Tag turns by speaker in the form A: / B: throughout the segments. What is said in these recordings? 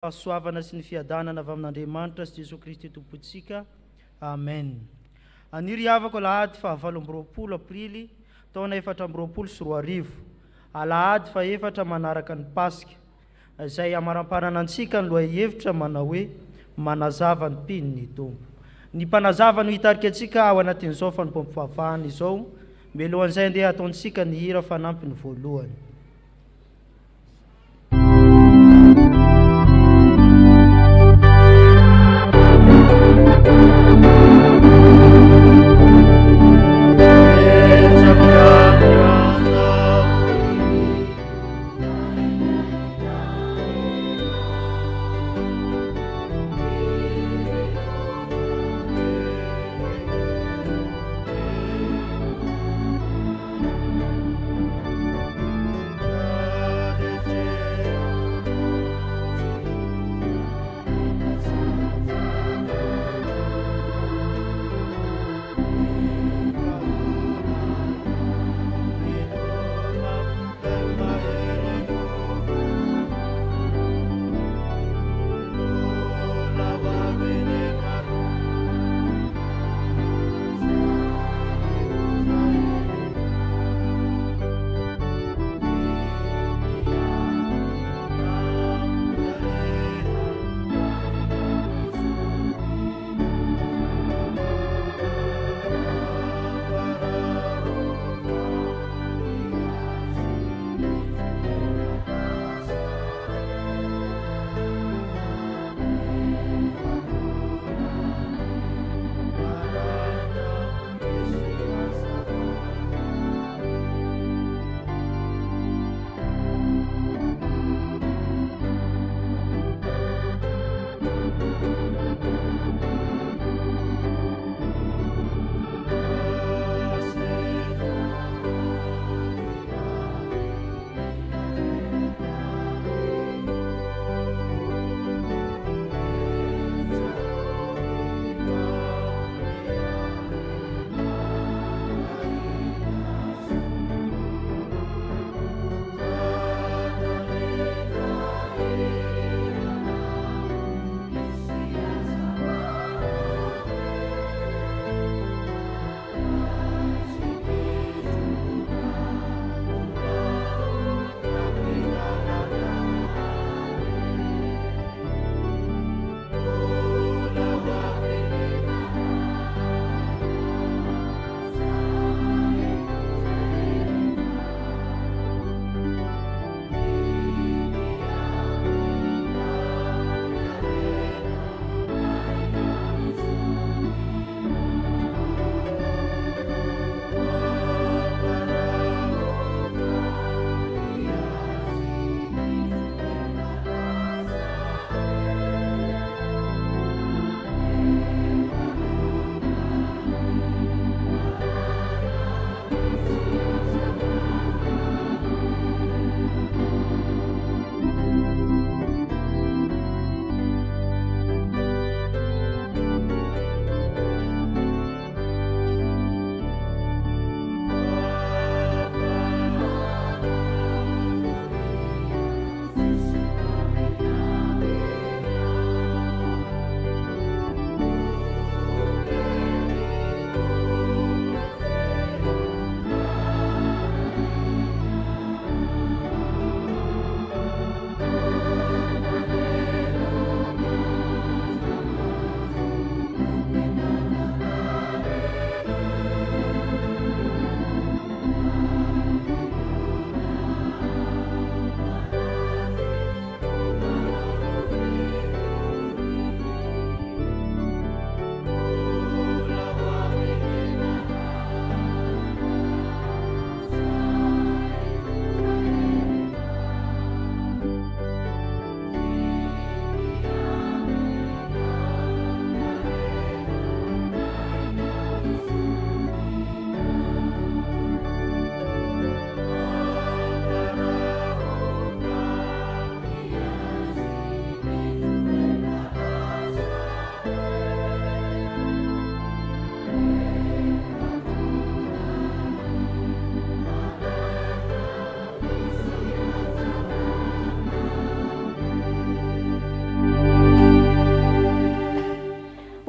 A: Fahasoavana sy ny fiadanana avy amin'Andriamanitra sy Jesosy Kristy tompontsika. Amen. Aniry havako alahady fa 8 aprily taona 2024. Alahady fa 4 manaraka ny Pasika, izay amaram-panana antsika ny lohahevitra manao hoe manazava ny mpininy Tompo. Ny mpanazava no hitarika antsika ao anatin'izao fanompoam-pivavahana izao. Mialohan'izay andeha ataontsika ny hira fanampy ny voalohany.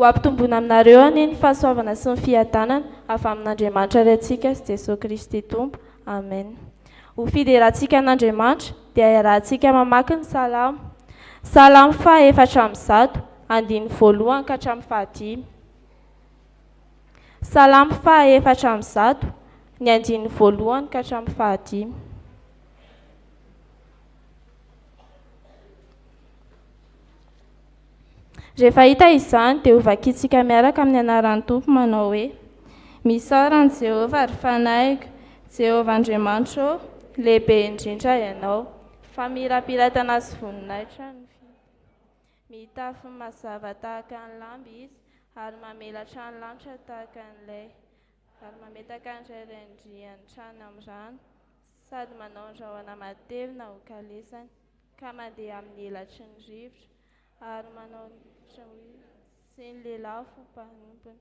B: ho ampitombona aminareo any ny fahasoavana sy ny fiadanana avy amin'Andriamanitra ry antsika sy Jesosy Kristy Tompo. Amen. Ho fiderahantsika an'Andriamanitra dia iarahantsika mamaky ny salamo. Salamo faha 400 andiny voalohany ka hatramin'ny fahadimy. Salamo faha 400 ny andiny voalohany ka hatramin'ny fahadimy. Rehefa hita izany dia ho vakitsika miaraka amin'ny anaran'ny Tompo manao hoe: misarany Jehovah ary fanahiko, Jehovah Andriamanitra lehibe indrindra ianao, fa mirapiratana sy voninahitra ny mitafy mazava tahaka ny lamba izy, ary mamelatra ny lanitra tahaka n'ilay, ary mametaka ny rerendrian'ny trano amin'ny rano, sady manao ny rahona matevina ho kalesany, ka mandeha amin'ny helatry ny rivotra, ary manao ny sy ny lelafo mpanompony.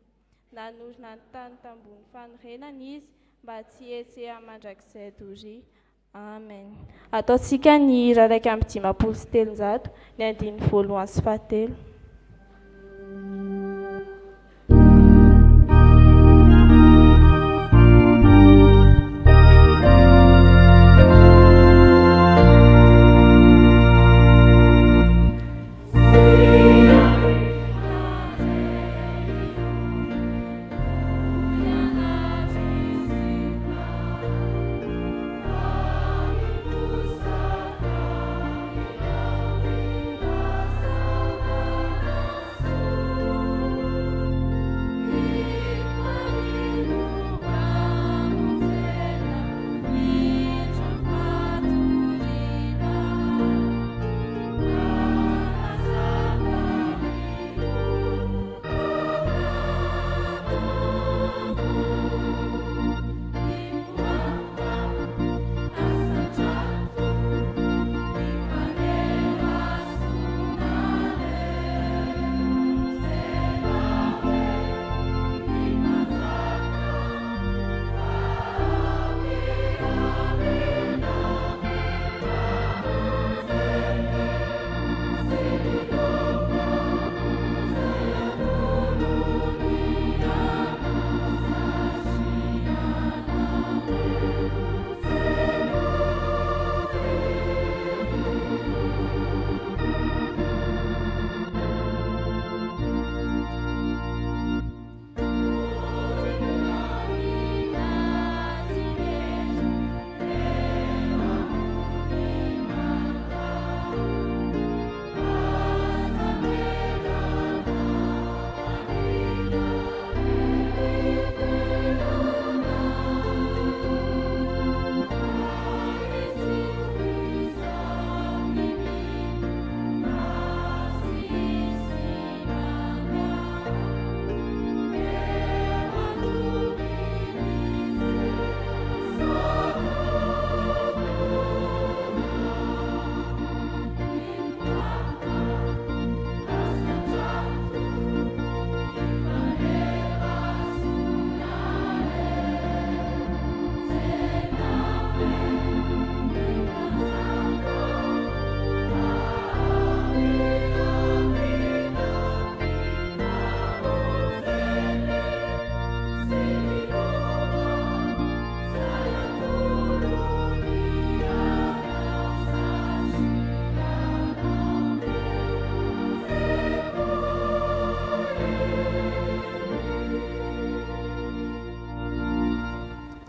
B: Nanorina ny tany tambony fanorenana izy, mba tsy etsea mandrakizay doria. Amen. Ataontsika ny hira 1:7 ny andiny voalohany sy fahatelo.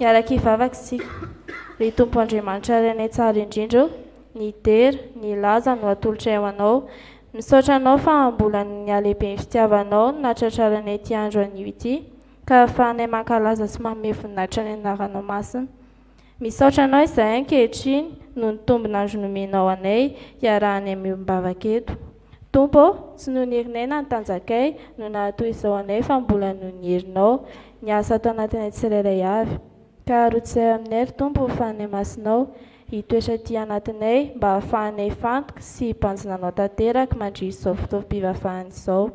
B: Iaraka ivavaka isika. Ry Tompo Andriamanitra renay tsara indrindra, ny dera, ny laza no atolotra eo anao. Misaotra anao fa mbola ny alehibe ny fitiavanao natratraranay ity andro anio ity, ka ahafahanay mankalaza sy manome voninahitra ny anaranao masina. Misaotra anao izay ankehitriny no nitombona andro nomenao anay iarahanay miombavaka eto. Tompo, tsy noho ny herinay na ny tanjakay no nahatoy izao anay fa mbola noho ny herinao, ny asa atao anatinay tsirairay avy. Ka arotsay aminay ry Tompo ahafahanay masinao, hitoetra ty anatinay mba ahafahanay fantoka sy hibanjinanao tanteraka mandry izao fotoam-pivavahana izao.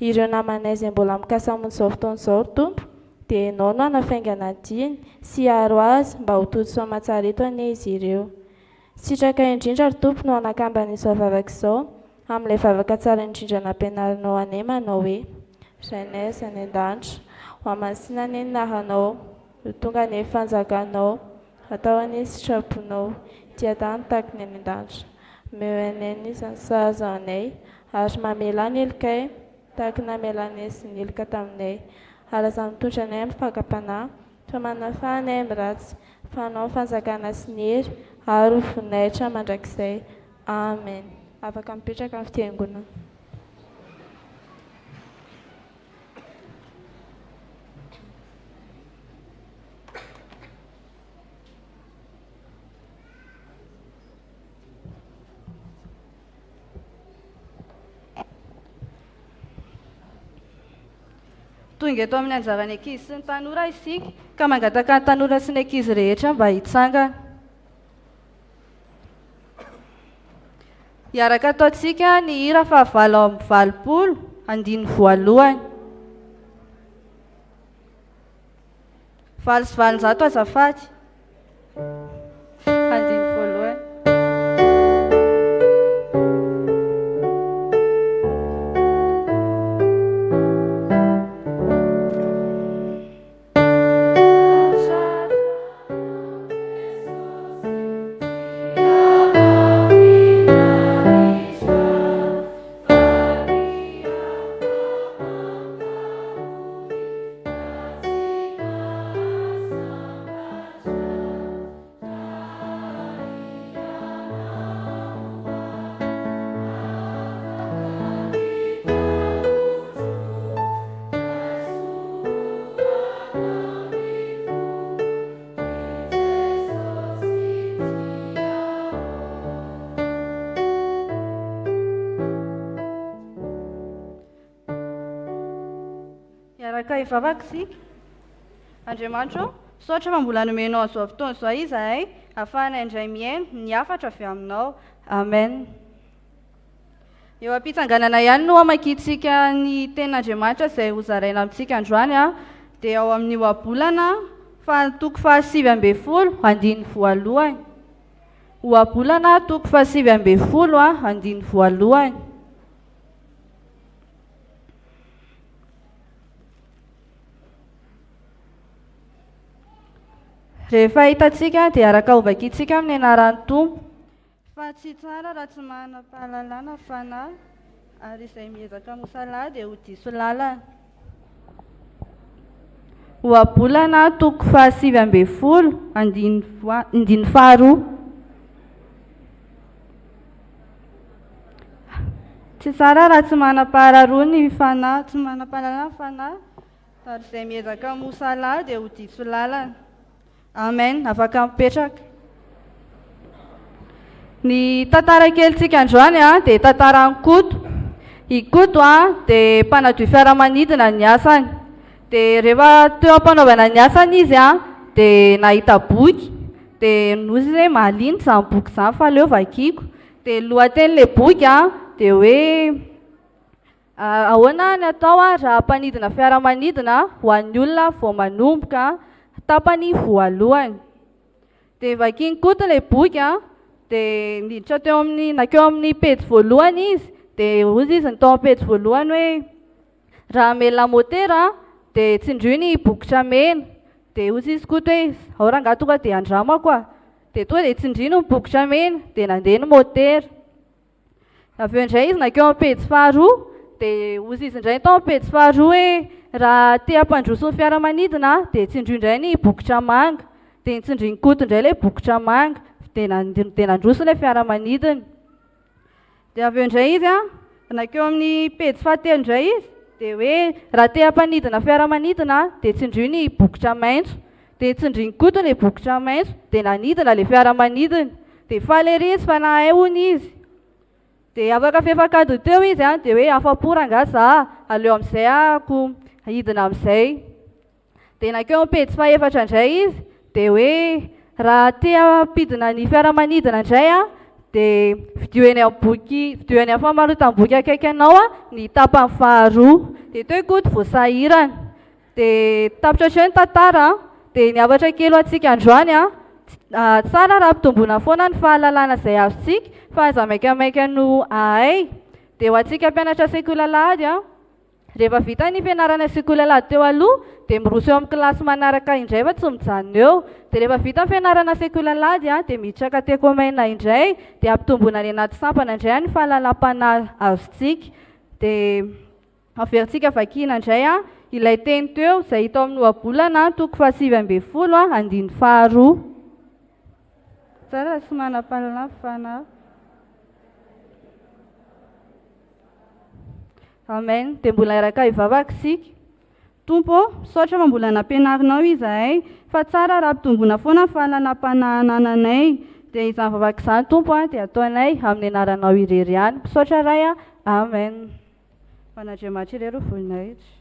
B: Ireo namanay izay mbola mikasamon'ny izao fotoana izao ry Tompo, dia ianao no hanafaingana diny sy haro azy mba ho tojo matsara eto anie izy ireo. Sitraka indrindra ry Tompo no hanakamban'izao vavaka izao, amin'ilay vavaka tsara indrindra nampianaranao anay manao hoe: Jeunesse any an-danitra ho amasinany ny nahanao ho tonga ny fanjakanao atao any sitraponao tiatany taky ny any an-danitra meo aneny isany sahazaonay ary mamela ny elikay taky namelany sy ny elika taminay alaza mitondra anay amin'ny fakapanahy fa manafahanay amin'ny ratsy fanao fanjakana sy ny hery ary ho voninahitra mandrakizay. Amen. Afaka mipetraka amin'ny fiangonana.
C: Tonga eto amin'ny anjaran'ny ankizy sy ny tanora isika ka mangataka ny tanora sy ny ankizy rehetra mba hitsangana. Iaraka ataontsika ny hira fahavalo amby valopolo andiny voalohany. Valo sy valonjato azafady. Andiny voalohany. Iaraka ivavaka isika. Andriamanitra, saotra fa mbola nomenao an'izao fotoana izao izahay ahafahanay indray miaina ny hafatra avy aminao. Amen. Eo am-pitsanganana ihany no hamakitsika ny tenin'Andriamanitra izay hozaraina amintsika androany dia ao amin'ny ohabolana toko fahasivy ambin'ny folo andiny voalohany. Ohabolana toko fahasivy ambin'ny folo andiny voalohany. Rehefa hitantsika dia araka hovakintsika amin'ny anaran'ny Tompo. Fa tsy tsara raha tsy manam-pahalalana fanahy ary izay miezaka mosalahy dia ho diso lalana. Ohabolana toko fahasivy ambin'ny folo andiny faharoa. Tsy tsara raha tsy manam-pahalalana ny fanahy, tsy manam-pahalalana fanahy ary izay miezaka mosalahy dia ho diso lalana. Amen. Afaka mipetraka. Ny tantara kelintsika androany dia tantaran'ny Koto. I Koto dia mpanadio fiaramanidina ny asany. Dia rehefa teo ampanaovana ny asany izy dia nahita boky. Dia nozy izay mahaliana izany boky izany fa aleo vakiako. Dia lohatenin'ilay boky dia hoe ahoana ny atao raha mpanidina fiaramanidina ho an'ny olona vao manomboka tapany voalohany. Dia vakiany Koto ilay boky dia niditra teo amin'ny nakeo amin'ny pejy voalohany izy dia hozy izy natao amin'ny pejy voalohany hoe raha hamelona motera dia tsindrio ny bokotra mena. Dia hozy izy Koto hoe ao rangahy tonga dia andramako dia tonga dia tsindrino ny bokotra mena dia nandeha ny motera. Avy eo indray izy nakeo amin'ny pejy faharoa dia hozy izy indray tao amin'ny pejy faharoa hoe raha te hampandroso ny fiaramanidina dia tsindrio indray ny bokotra manga. Dia nitsindriany Koto indray ilay bokotra manga dia nandroso ilay fiaramanidina. Dia avy eo indray izy nakeo amin'ny pejy fahatelo indray izy dia hoe raha te hampanidina fiaramanidina dia tsindrio ny bokotra maitso. Dia nitsindriany Koto ilay bokotra maitso dia nanidina ilay fiaramanidina. Dia faly ery izy fa nahay hono izy. Dia afaka fefakady teo izy dia hoe afa-po rangahy za aleo amin'izay ako hidina amin'izay. Dia nakeo amin'ny pejy fahaefatra indray izy dia hoe raha te hampidina ny fiaramanidina indray dia vidio eny amin'ny famarotam-boky akaiky anao ny tapany faharoa. Dia teo Koto voasahirana. Dia tapitra hatreo ny tantara dia niavatra kely ho antsika androany tsara raha ampitomboina foana ny fahalalana izay azontsika fa aza maikamaika no ahay. Dia ho antsika mpianatra sekoly alahady rehefa vita ny fianarana sekoly alady teo aloha dia miroso eo amin'ny kilasy manaraka indray fa tsy mijanona eo. Dia rehefa vita ny fianarana sekoly alady dia miditra teko maina indray dia ampitombona any anaty sampana indray ny fahalalam-panahy azontsika. Dia averintsika vakina indray ilay teny teo izay hita amin'ny ohabolana toko 720 andiny faharoa. Tsara sy manam-pahalalana fanahy. Amen. Dia mbola iraka hivavaka isika. Tompo, misaotra fa mbola nampianarinao izahay fa tsara raha ampitombona foana fahalalam-panahy anananay. Dia izany vavaka izany Tompo dia ataonay amin'ny anaranao irery ihany. Misaotra ray amen. Fanandriamanitra irery voninahitra.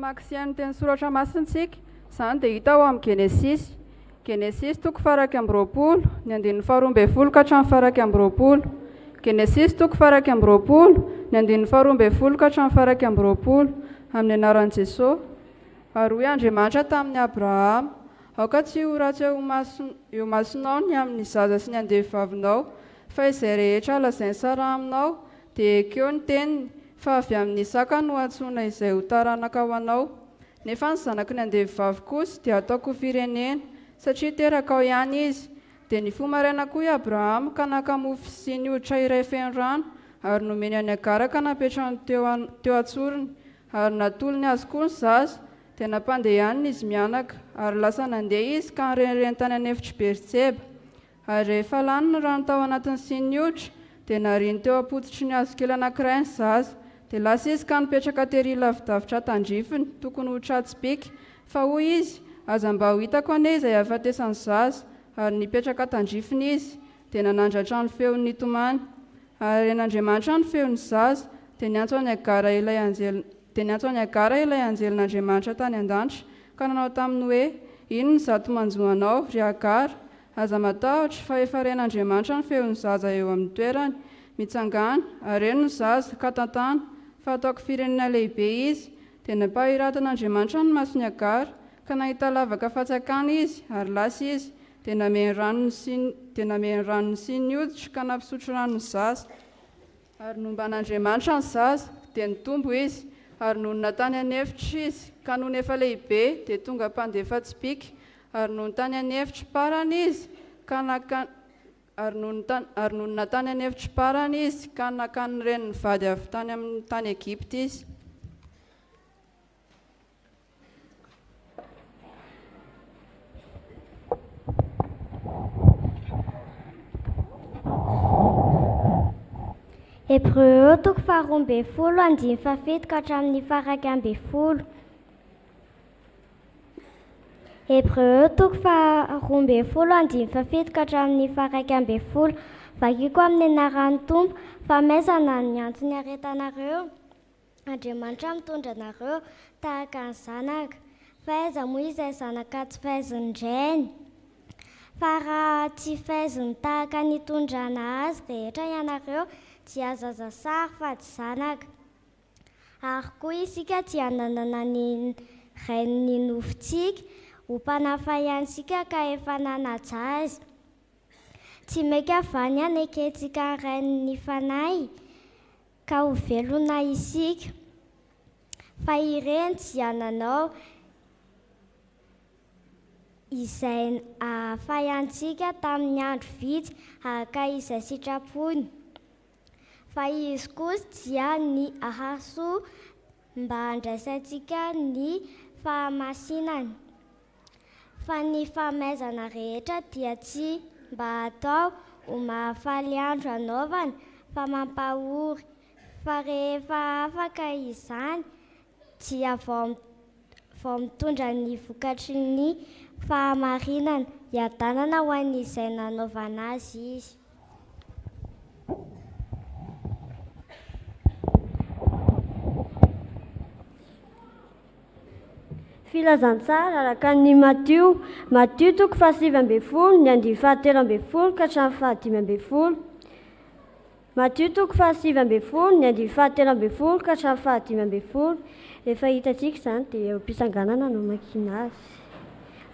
D: Maksiany teny soratra masintsika izany dia hita ao amin'ny Genesis toko faraky amby roapolo ny andininy faharoa ambin'ny folo ka hatramin'ny faraky amby roapolo. Genesis toko faraky amby roapolo ny andininy faharoa ambin'ny folo ka hatramin'ny faraky amby roapolo amin'ny anaran'i Jesosy. Ary hoy Andriamanitra tamin'ny Abrahama, aoka tsy ho ratsy eo masonao ny amin'ny zaza sy ny andevivavinao, fa izay rehetra lazainy Sara aminao dia ekeo ny teniny fa avy amin'ny Isaka no antsoina izay ho taranaka ho anao. Nefa ny zanaky ny andevivavy kosa dia ataoko firenena, satria teraka ao ihany izy. Dia nifoha maraina koa i Abrahama ka naka mofo sy ny hoditra iray feno rano, ary nomeny any agara ka napetrany teo atsoriny, ary natolony azy koa ny zaza. Dia nampandehany izy mianaka, ary lasa nandeha izy ka nirenireny tany anefitry Berseba. Ary rehefa lany ny rano tao anatiny sy ny hoditra, dia nariny teo ampototry ny hazo kely anankiray ny zaza. Dia lasa izy ka nipetraka tery lavidavitra tandrifiny, tokony ho tratsy bika. Fa hoy izy, aza mba ho hitako anie izay hahafatesany zaza. Ary nipetraka tandrifiny izy, dia nanandratra ny feon'ny tomany. Ary ren'Andriamanitra ny feon'ny zaza, dia niantso any agara ilay anjelin'Andriamanitra tany an-danitra, ka nanao taminy hoe, ino ny zato manjoanao ry Agara? Aza matahotra fa efa ren'Andriamanitra ny feon'ny zaza eo amin'ny toerany, mitsangana, ary eno ny zaza ka tantana, fa ataoko firenena lehibe izy. Dia nampahiratan'Andriamanitra ny masony Agara, ka nahita lavaka fatsakana izy, ary lasa izy, dia nameny ranony sy ny hoditra ka nampisotro rano ny zaza. Ary nomban'Andriamanitra ny zaza, dia nitombo izy, ary noho natany anefitra izy, ka noho nefa lehibe dia tonga mpandefa tsy bika. Ary noho natany anefitra parany izy, ka nakany reniny vady avy tany amin'ny tany Egipta izy.
E: Hébreu toko faharoa ambin'ny folo andiny fafito ka hatramin'ny faraika ambin'ny folo. Hébreu toko faharoa ambin'ny folo andiny fafito ka hatramin'ny faraika ambin'ny folo. Vakiko amin'ny anaran'ny Tompo, fa maizana ny antony aretanareo. Andriamanitra mitondra anareo tahaka ny zanaka. Fa aiza moa izay zanaka tsy fahaiziny drainy? Fa raha tsy fahaiziny tahaka nitondrana azy rehetra ianareo, dia zaza sary fa tsy zanaka. Ary koa isika dia nanana ny rainy nofontsika ho mpanafa iansika ka efa nanaja azy. Tsy maika avany anekentsika rainy fanahy ka ho velona isika. Fa ireny dia nanao izay ahafahantsika tamin'ny andro vitsy araka izay sitrapony. Fa izy kosa dia ny ahasoa mba handraisantsika ny fahamasinana. Fa ny fahamaizana rehetra dia tsy mba atao ho mahafaly andro anaovana fa mampahory. Fa rehefa afaka izany dia vao mitondra ny vokatry ny fahamarinana hiadanana ho an'izay nanaovana azy izy.
F: Filazantsara araka ny Matio 7:10 ny andiny 13 ka hatramin'ny 15. Matio 7:10 ny andiny 13 ka hatramin'ny 15. Rehefa hitantsika izany dia eo am-pisanganana no mankina azy.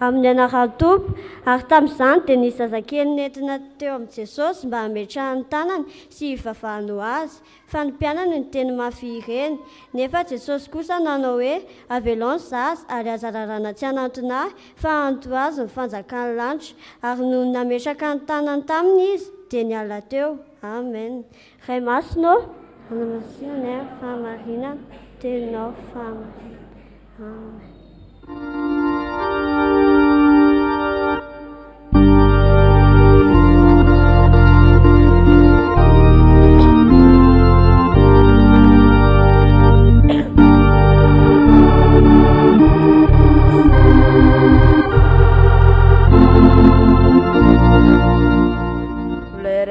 F: Amin'ny anaran'ny Tompo, ary tamin'izany dia nisy zazakely nentina teo amin'i Jesosy mba hametrahany tanany sy hivavahany ho azy, fa ny mpianany ny teny mafy ireny. Nefa Jesosy kosa nanao hoe avelo ny zaza ary aza rarana tsy hanantona ahy fa anto azy ny fanjakany lanitra, ary no nametraka ny tanany taminy izy dia niala teo. Amen. Ray masonao, anamasiana fahamarinana, teninao fahamarinana. Amen.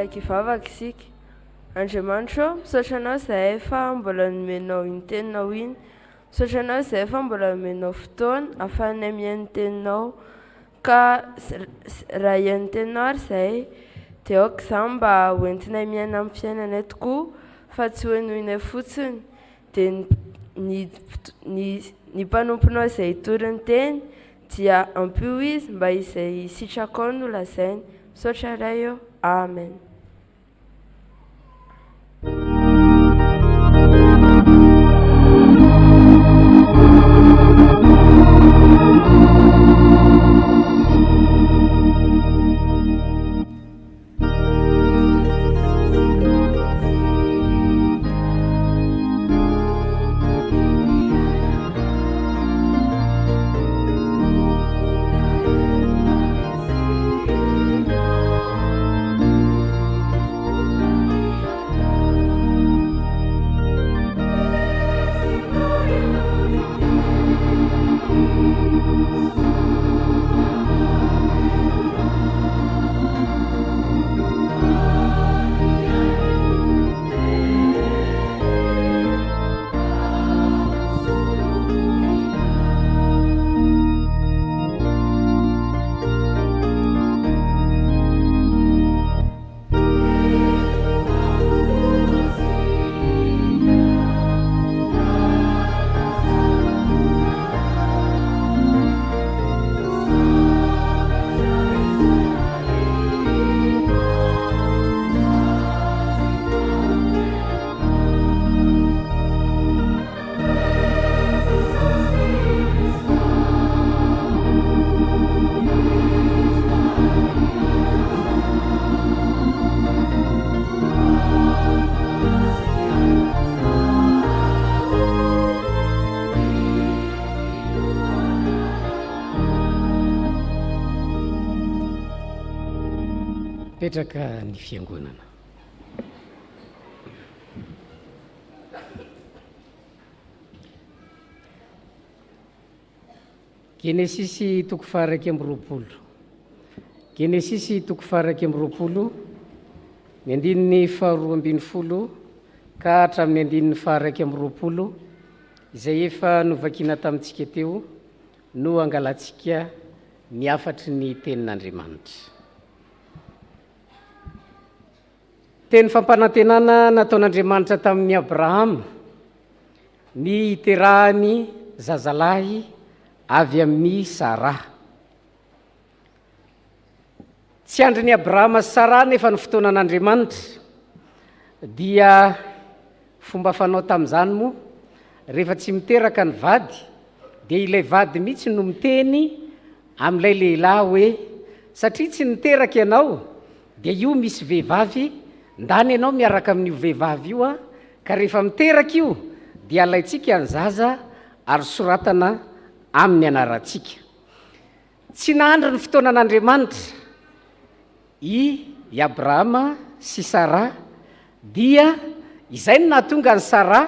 G: Kivavaka isika. Andriamanitra, misaotra anao izay efa mbola nomenao iny teninao iny. Misaotra anao izay efa mbola nomenao fotoana ahafahanay mihaino teninao. Ka raha hihaino teninao ary izay dia aoka izany mba hoentinay miaina amin'ny fiainanay tokoa fa tsy hoenoinay fotsiny. Dia ny mpanomponao izay hitory ny teny dia ampio izy mba izay sitraka ao no lazainy. Misaotra ray eo. Amen.
H: Petraka ny fiangonana. Genesisy 1:20. Genesisy 1:20 ny andininy 2:20 ka hatramin'ny andininy 2:20 izay efa novakiana tamintsika teo no angalatsika ny afatry ny tenin'Andriamanitra. Teny fampanantenana nataon'Andriamanitra tamin'ny Abrahama ny iterahany zazalahy avy amin'ny Sara. Tsy andrin'ny Abrahama sy Sara nefa ny fotoanan'Andriamanitra dia fomba fanao tamin'izany moa rehefa tsy miteraka ny vady dia ilay vady mihitsy no miteny amin'ilay lehilahy hoe satria tsy niteraka ianao dia io misy vehivavy ndany ianao miaraka amin'io vehivavy io ka rehefa miteraka io dia alaitsika ny zaza ary soratana amin'ny anarantsika. Tsy nandry ny fotoanan'Andriamanitra i Abrahama sy Sara dia izay no nahatonga ny Sara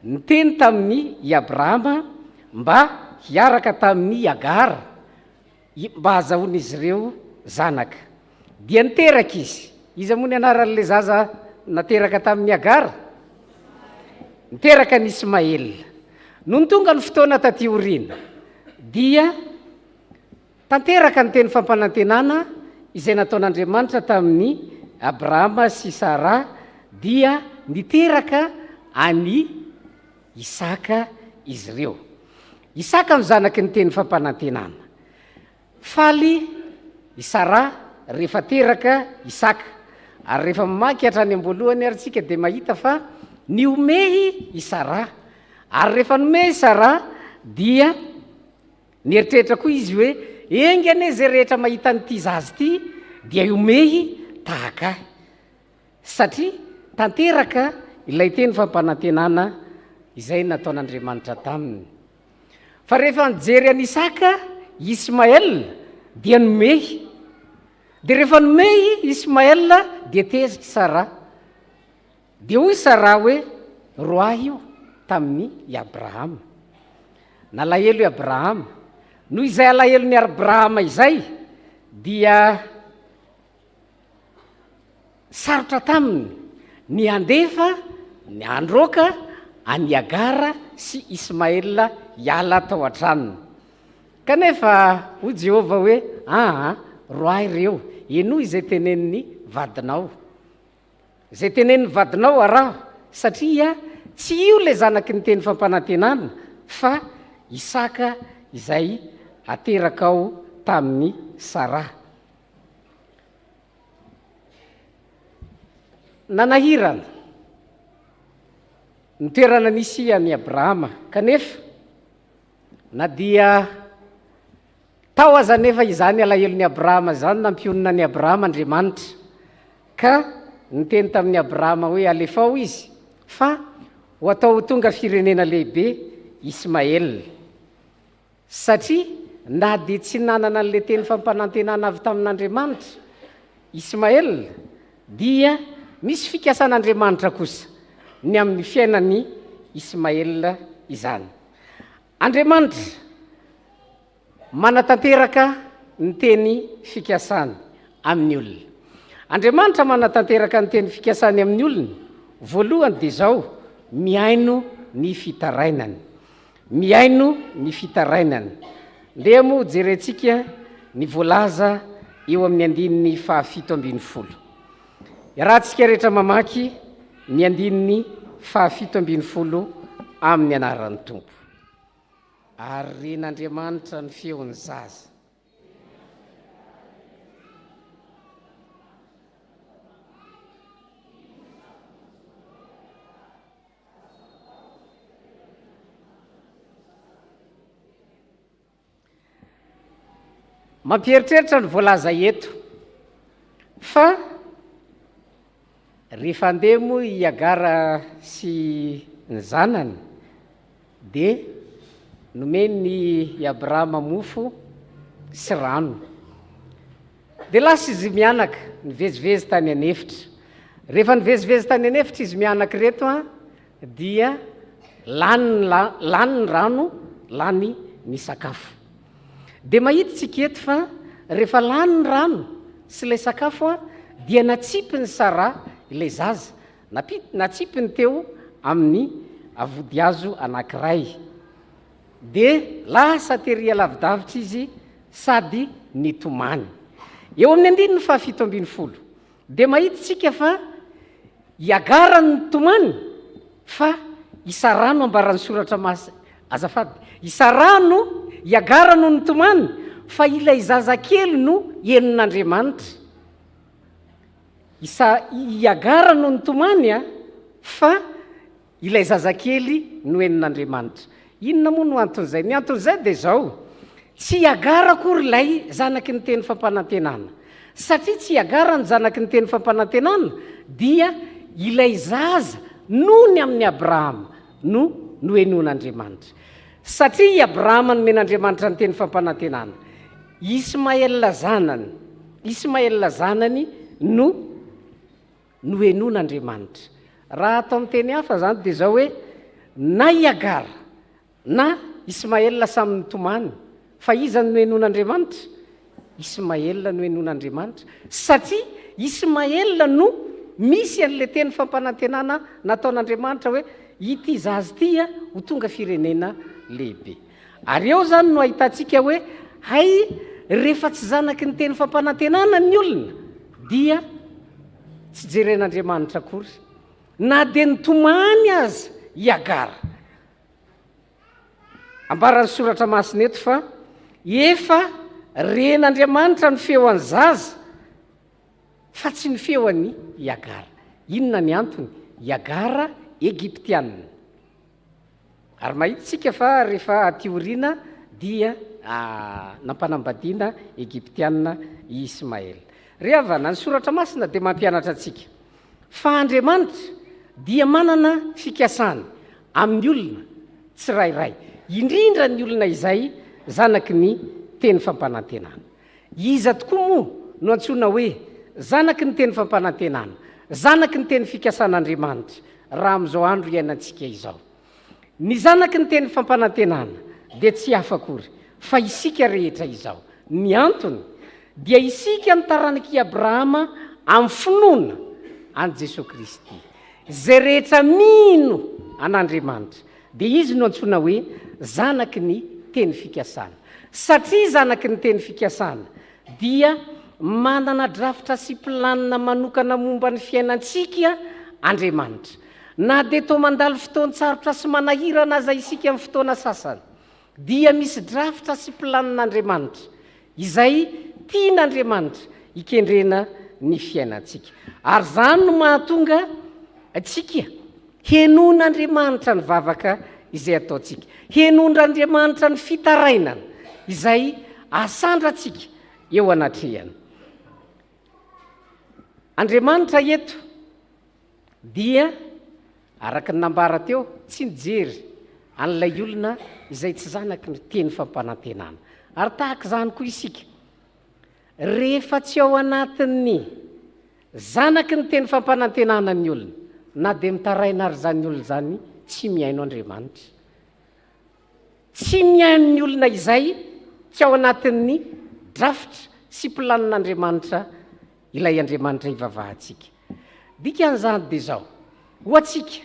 H: niteny tamin'ny i Abrahama mba hiaraka tamin'ny Agara mba hahazahoan'izy ireo zanaka. Dia niteraka izy moa ny anaran'le zaza nateraka tamin'ny Agara? Niteraka ny Ismael. No tonga ny fotoana taty aoriana dia tanteraka ny teny fampanantenana izay nataon'Andriamanitra tamin'ny Abrahama sy Sara dia niteraka any Isaka izy ireo. Isaka no zanaky ny teny fampanantenana. Faly i Sara rehefa teraka Isaka, ary rehefa mamaky hatrany am-boalohany ary tsika dia mahita fa niomehy i Sara, ary rehefa nomehy Sara dia nieritreritra koa izy hoe engane zay rehetra mahita n'ity zazy ity dia iomehy tahaka ahy, satria tanteraka ilay teny fampanantenana izay nataon'Andriamanitra taminy. Fa rehefa nijery an' Isaka, Ismael dia nomehy. Dia rehefa nomehy Ismael dia tezitra Sara. Dia hoy Sara hoe roahy io tamin'ny Abrahama. Nalahelo i Abrahama. Noho izay alahelo ny Abrahama izay dia sarotra taminy ny andefa ny androka any Agara sy Ismael hiala tao an-tranony. Kanefa ho Jehova hoe roahy ireo, eno izay tenenin'ny vadinao. Izay tenenin'ny vadinao araho, satria tsy io le zanaky ny teny fampanantenana fa Isaka izay ateraka ao tamin'ny Sara. Nanahirana ny toerana nisy an'i Abrahama, kanefa na dia tao aza nefa izany alahelon'ny Abrahama zany nampionina ny Abrahama Andriamanitra, ka niteny tamin'ny Abrahama hoe alefao izy fa ho atao tonga firenena lehibe Ismael, satria na dia tsy nanana an'le teny fampanantenana avy tamin'Andriamanitra Ismael dia misy fikasan'Andriamanitra kosa ny amin'ny fiainan'ny Ismael izany. Andriamanitra manatanteraka ny teny fikasany amin'ny olona. Andriamanitra manatanteraka ny teny fikasany amin'ny olona. Voalohany dia zao, miaino ny fitarainany. Miaino ny fitarainany. Ndeha moa jerentsika ny voalaza eo amin'ny 7:50. Iarahantsika rehetra mamaky ny 7:50 amin'ny anaran'ny Tompo. Ary ren'Andriamanitra ny feon'ny zaza. Mampieritreritra ny voalaza eto fa rehefa andeha moa i Agara sy ny zanany dia nomeny i Abrahama mofo sy rano. Dia lasa izy mianaka nivezivezy tany anefitra. Rehefa nivezivezy tany anefitra izy mianaka reto dia lany ny rano, lany ny sakafo. Dia mahita tsika eto fa rehefa lany ny rano sy ilay sakafo dia natsipy ny Sara ilay zaza, natsipy ny teo amin'ny avodihazo anankiray. Dia lasa tery lavidavitra izy sady nitomany. Eo amin'ny 7:50 dia mahita tsika fa i Agara ny tomany fa i Sara no ambaran'ny soratra azafady. I Sara no i Agara no nitomany fa ilay zazakely no henin'Andriamanitra. I Agara no nitomany fa ilay zazakely no henin'Andriamanitra. Inona moa no anton'izay? Ny anton'izay dia zao, tsy Agara akory ilay zanaky ny teny fampanantenana, satria tsy Agara ny zanaky ny teny fampanantenana dia ilay zaza no ny amin'ny Abrahama no henoin'Andriamanitra. satria abrahama nomen'andriamanitra ny teny fampanantenana. Ismaela zanany no noenon'andriamanitra. Raha atao amin'ny teny hafa zany dia zao hoe na Iagara na Ismaela samy nitomany, fa iza no noenon'andriamanitra? Ismaela no enon'andriamanitra, satria Ismaela no misy an'le teny fampanantenana nataon'andriamanitra hoe ity zazy ity ho tonga firenena lehibe. Ary eo zany no ahitantsika hoe hay rehefa tsy zanaky ny teny fampanantenana ny olona dia tsy jeren'andriamanitra akory, na dia nitomany aza Iagara. Ambaran'ny soratra masina eto fa efa ren'andriamanitra ny feo an'ny zaza fa tsy ny feo an'ny Iagara. Inona ny antony? Iagara Egyptianina. Ary mahitsika fa rehefa tioriana dia nampanambadiana Egyptianina Ismaela. Rehavana ny soratra masina dia mampianatra antsika fa Andriamanitra dia manana fikasany amin'ny olona tsirairay, indrindra ny olona izay zanaky ny teny fampanantenana. Iza tokoa moa no antsoina hoe zanaky ny teny fampanantenana, zanaky ny teny fikasan'Andriamanitra raha amin'izao andro iainantsika izao? Ny zanaky ny teny fampanantenana dia tsy hafa akory fa isika rehetra izao. Ny antony dia isika nitaranaky Abrahama amin'ny finoana an' Jesosy Kristy. Zay rehetra mino an'Andriamanitra dia izy no antsoina hoe zanaky ny teny fikasana. Satria zanaky ny teny fikasana dia manana drafitra sy planina manokana momba ny fiainantsika Andriamanitra. Na dia tao mandalo fotoan-tsarotra sy manahirana aza isika amin'ny fotoana sasany, dia misy drafitra sy planin'Andriamanitra izay tian'Andriamanitra ikendrena ny fiainantsika. Ary zany no mahatonga atsika henon'Andriamanitra ny vavaka izay ataontsika, henon'Andriamanitra ny fitarainana izay asandratsika eo anatrehana. Andriamanitra eto dia araka ny nambara teo tsy nijery an'ilay olona izay tsy zanaky ny teny fampanantenana. Ary tahaka zany koa isika, rehefa tsy ao anatin'ny zanaky ny teny fampanantenana ny olona, na dia mitaraina ary zany olona zany tsy miaino Andriamanitra. Tsy miaino ny olona izay tsy ao anatin'ny drafitra sy planin'Andriamanitra ilay Andriamanitra ivavahantsika. Dikan'izany dia zao, ho atsika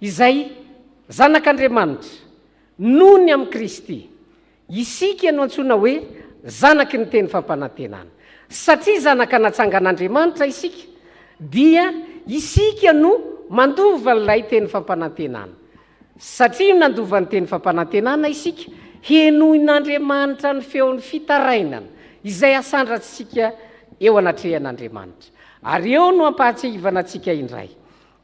H: izay zanak'Andriamanitra nony amin'ny Kristy, isika no antsoina hoe zanaky ny teny fampanantenana. Satria zanaka natsangan'Andriamanitra isika dia isika no mandova ilay teny fampanantenana. Satria nandova ny teny fampanantenana isika, henoin'Andriamanitra ny feon'ny fitarainana izay asandratsika eo anatrehan'Andriamanitra. Ary eo no ampahatsiahivana antsika indray.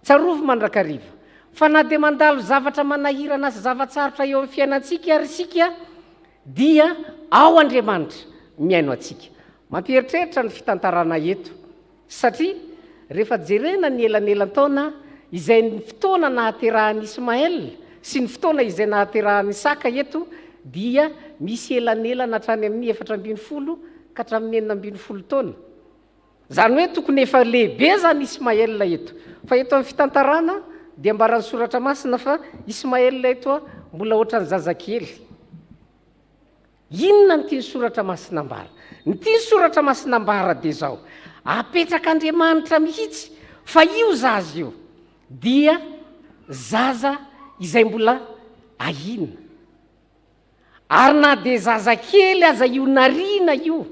H: Tsarovy mandrakariva fa na dia mandalo zavatra manahirana sy zavatsarotra eo amin'ny fiainantsika ary isika dia ao Andriamanitra miaino antsika. Mampieritreritra ny fitantarana eto, satria rehefa jerena ny elanelan-taona izay ny fotoana nahaterahan'i Ismaela sy ny fotoana izay nahaterahan'i Isaka eto, dia misy elanelana hatrany amin'ny 450 ka hatramin'ny 490 taona. Zany hoe tokony efa lehibe zany Ismaela eto, fa eto amin'ny fitantarana dia ambaran'ny soratra masina fa Ismaela eto mbola ohatran'ny zazakely. Inona ny tiany soratra masina ambara? Ny tiany soratra masina ambara dia zao, apetrak'Andriamanitra mihitsy fa io zaza io dia zaza izay mbola ahina. Ary na dia zazakely aza io nariana io,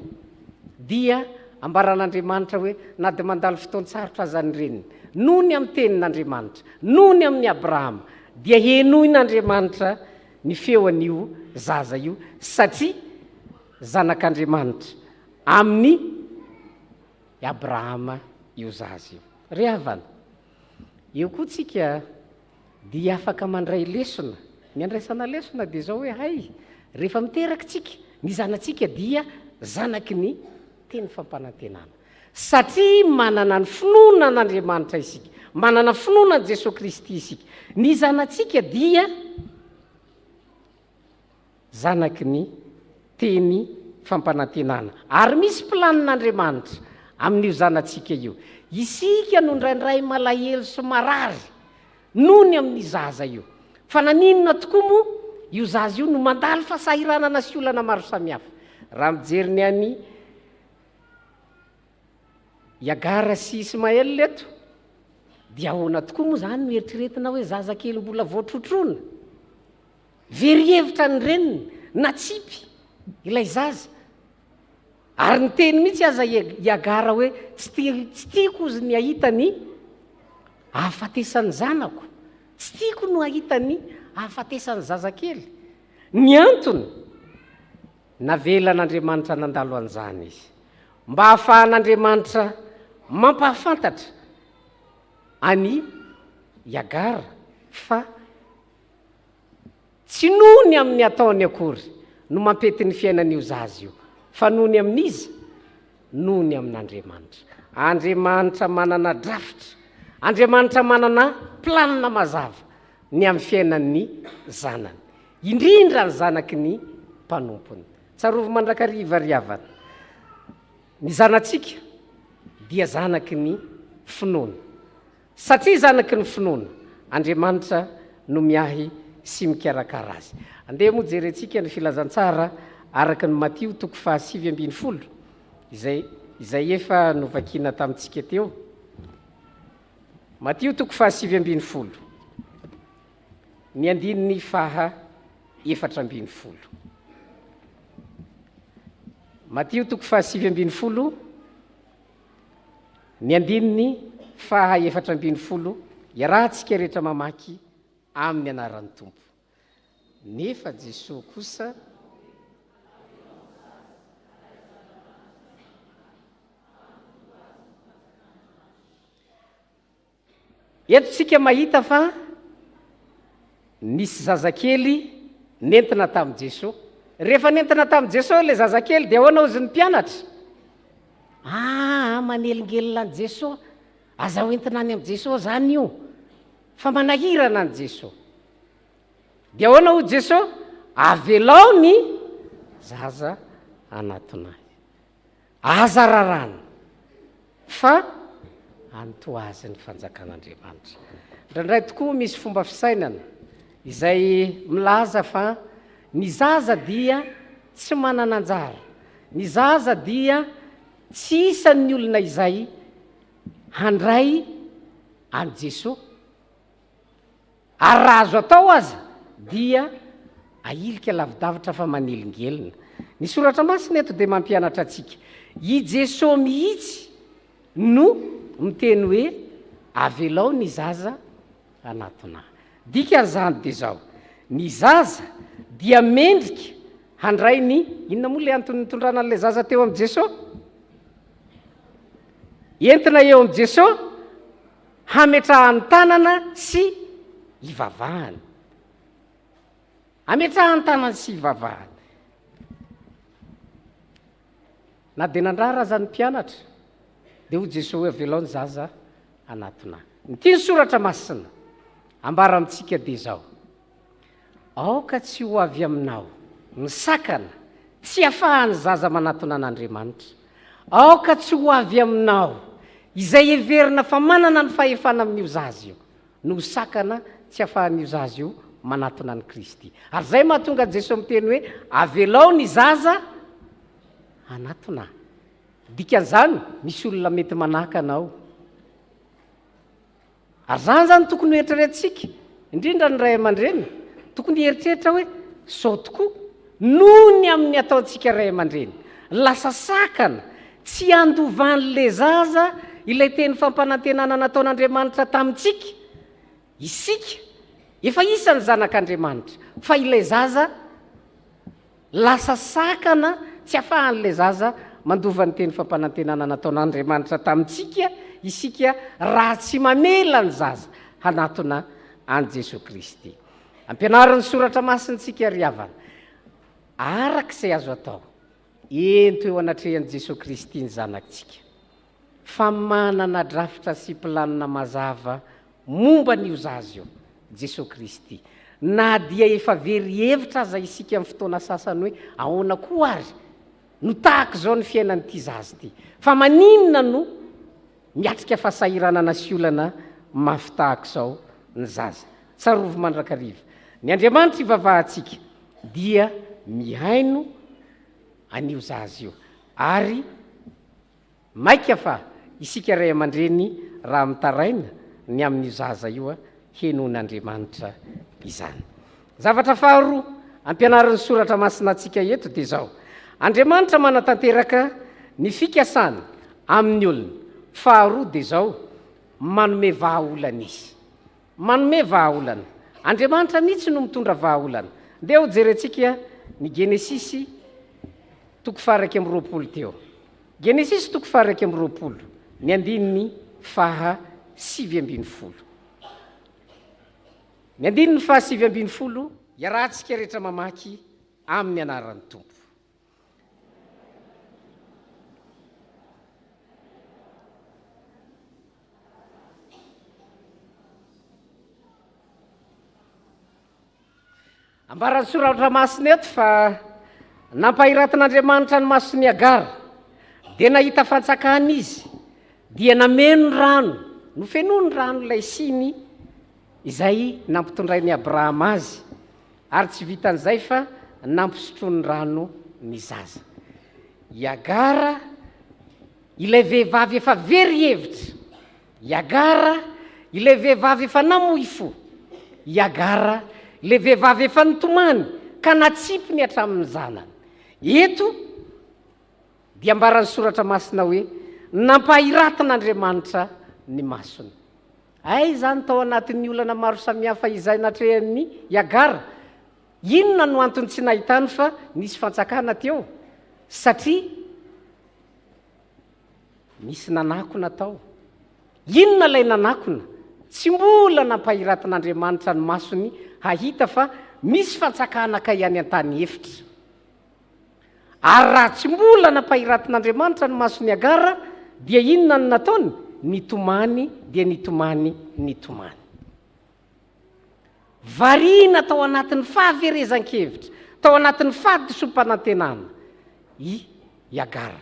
H: dia ambaran'Andriamanitra hoe na dia mandalo fotoan-tsarotra aza ny reniny, nony amin'ny tenin'Andriamanitra, nony amin'ny Abrahama, dia henoin'Andriamanitra ny feon'io zaza io, satria zanak'Andriamanitra amin'ny Abrahama io zaza io. Rehavana, eo koa tsika dia afaka mandray lesona. Ny andraisana lesona dia zao hoe hay, rehefa miteraka tsika, ny zanatsika dia zanaky ny teny fampanantenana. Satria manana ny finoana an'Andriamanitra isika, manana finoana an' Jesosy Kristy isika. Ny zanatsika dia zanaky ny teny fampanantenana ary misy planin'Andriamanitra amin'io zanatsika io. Isika no ndraindray malahelo sy marary noho ny amin'ny zaza io, fa naninona tokoa moa io zaza io no mandalo fahasahiranana sy olana maro samihafa. Raha mijery ny any Iagara sy Ismael leto dia ahoana tokoa moa zany no eritreretina hoe zaza kely mbola voatrotrona, very hevitra ny reniny na tsipy ilay zaza. Ary ny teny mihitsy aza Iagara hoe tsy tiako izy ny ahita ny ahafatesany zanako, tsy tiako no ahita ny ahafatesany zazakely. Ny antony navelan'Andriamanitra nandalo an'izany izy mba hahafahan'Andriamanitra mampahafantatra any Iagara fa tsy nohony amin'ny ataony akory no mampety ny fiainan'io zaza io, fa nohony amin'izy, nohony amin'Andriamanitra. Andriamanitra manana drafitra, Andriamanitra manana planina mazava ny amin'ny fiainan'ny zanany, indrindra ny zanaky ny mpanompony. Tsarovy mandrakariva riavana, ny zanatsika dia zanaky ny finoana. Satria zanaky ny finoana, Andriamanitra no miahy sy mikarakara azy. Andeha moa jerentsika ny filazantsara araka ny Matio 7:20 izay efa novakina tamintsika teo. Matio 7:20 ny andininy 4:40. Matio 7:20 ny andininy 4:40. Iarahantsika rehetra mamaky amin'ny anaran'ny Tompo. Nefa Jesosy kosa eto tsika mahita fa nisy zazakely nentina tamin'i Jesosy. Rehefa nentina tamin'i Jesosy le zazakely dia ahoana ozy ny mpianatra? Manelingelina an' Jesosy, aza hoentina any amin'i Jesosy zany io, fa manahirana an' Jesosy. Dia ahoana ho Jesosy? Avelao ny zaza anatonahy, aza rarana, fa antoazy ny fanjakan'Andriamanitra. Ndraindray tokoa misy fomba fisainana izay milaza fa ny zaza dia tsy manana anjara, ny zaza dia tsy isan'ny olona izay handray an' Jesosy, ary raha azo atao aza dia ailika lavidavitra fa manelingelina. Ny soratra masina eto dia mampianatra atsika i Jesosy mihitsy no miteny hoe avelao ny zaza anatonahy. Dikan'izany dia zao, ny zaza dia mendrika handray ny inona moa le antony nitondrana an'ilay zaza teo amin'i Jesosy? Entina eo amin'i Jesosy hametrahany tanana sy ivavahany, hametrahany tanana sy ivavahany. Na dia nandrara aza ny mpianatra dia ho Jesosy hoe avelao ny zaza anatonahy. Ny tia ny soratra masina ambara amintsika dia zao, aoka tsy ho avy aminao misakana tsy hafahany zaza manatona an'Andriamanitra, aoka tsy ho avy aminao izay heverina fa manana ny fahefana amin'io zaza io no sakana tsy hafahan'io zaza io manatona any Kristy. Ary zay mahatonga Jesosy miteny hoe avelao ny zaza anatonahy. Dikan'izany misy olona mety manaka anao, ary zany zany tokony eritreretintsika, indrindra ny ray aman-dreny tokony eritreritra hoe sao tokoa noho ny amin'ny ataontsika ray aman-dreny lasa sakana tsy andovan'le zaza ilay teny fampanantenana nataon'Andriamanitra tamintsika. Isika efa isany zanak'Andriamanitra, fa ilay zaza lasa sakana tsy hafahan'le zaza mandova ny teny fampanantenana nataon'Andriamanitra tamintsika, isika raha tsy mamela ny zaza hanatona an' Jesosy Kristy. Ampianaran'ny soratra masintsika riavana, arak'izay azo atao ento eo anatrehan'i Jesosy Kristy ny zanakitsika, fa manana drafitra sy planina mazava momba n'io zaza io Jesosy Kristy. na dia efa very hevitra aza isika amin'ny fotoana sasany hoe ahoana koa ary no tahaka zao ny fiainan'ity zazy ity fa maninona no miatrika fahasahiranana sy olana mafy tahaka zao ny zaza tsarovy mandrakariva ny Andriamanitra ivavahantsika dia mihaino anio zazy io ary maika fa isika ray aman-dreny raha mitaraina ny amin'io zaza io henon'Andriamanitra izany. Zavatra faharoa ampianaran'ny soratra masina antsika eto dia zao: Andriamanitra manatanteraka ny fikasany amin'ny olona. Faharoa dia zao: manome vahaolana izy. Manome vahaolana. Andriamanitra mihitsy no mitondra vahaolana. Dia ho jerentsika ny Genesisy 2:20 teo. Genesisy 2:20 ny andininy faha 7:20. Ny andininy faha 7:20 iarahantsika rehetra mamaky amin'ny anaran'ny Tompo. Ambaran'ny soratra masina eto fa nampahiratin'Andriamanitra ny mason'ny Agara dia nahita fantsakana izy dia nameno ny rano, nofenono ny rano ilay siny izay nampitondrain'ny Abrahama azy, ary tsy vitan'izay fa nampisotroany rano ny zaza. I Agara ilay vehivavy efa very hevitra, i Agara ilay vehivavy efa namoy fo, i Agara ilay vehivavy efa nitomany ka natsipy ny hatramin'ny zanany. Eto dia ambaran'ny soratra masina hoe nampahiratin'Andriamanitra ny masony. Ay zany tao anatin'ny olana maro samihafa izay natrehan'ny i Agara, inona no antony tsy nahitany fa nisy fantsakana teo? Satria nisy nanakona tao. Inona lay nanakona? Tsy mbola nampahiratin'Andriamanitra ny masony hahita fa misy fantsakana ka ihany an-tany efitra. Ary raha tsy mbola nampahiratin'Andriamanitra ny masony Agara, dia inona no nataony? Nitomany dia nitomany. Variana tao anatin'ny fahaverezan-kevitra, tao anatin'ny fahadisom-panantenana i Agara.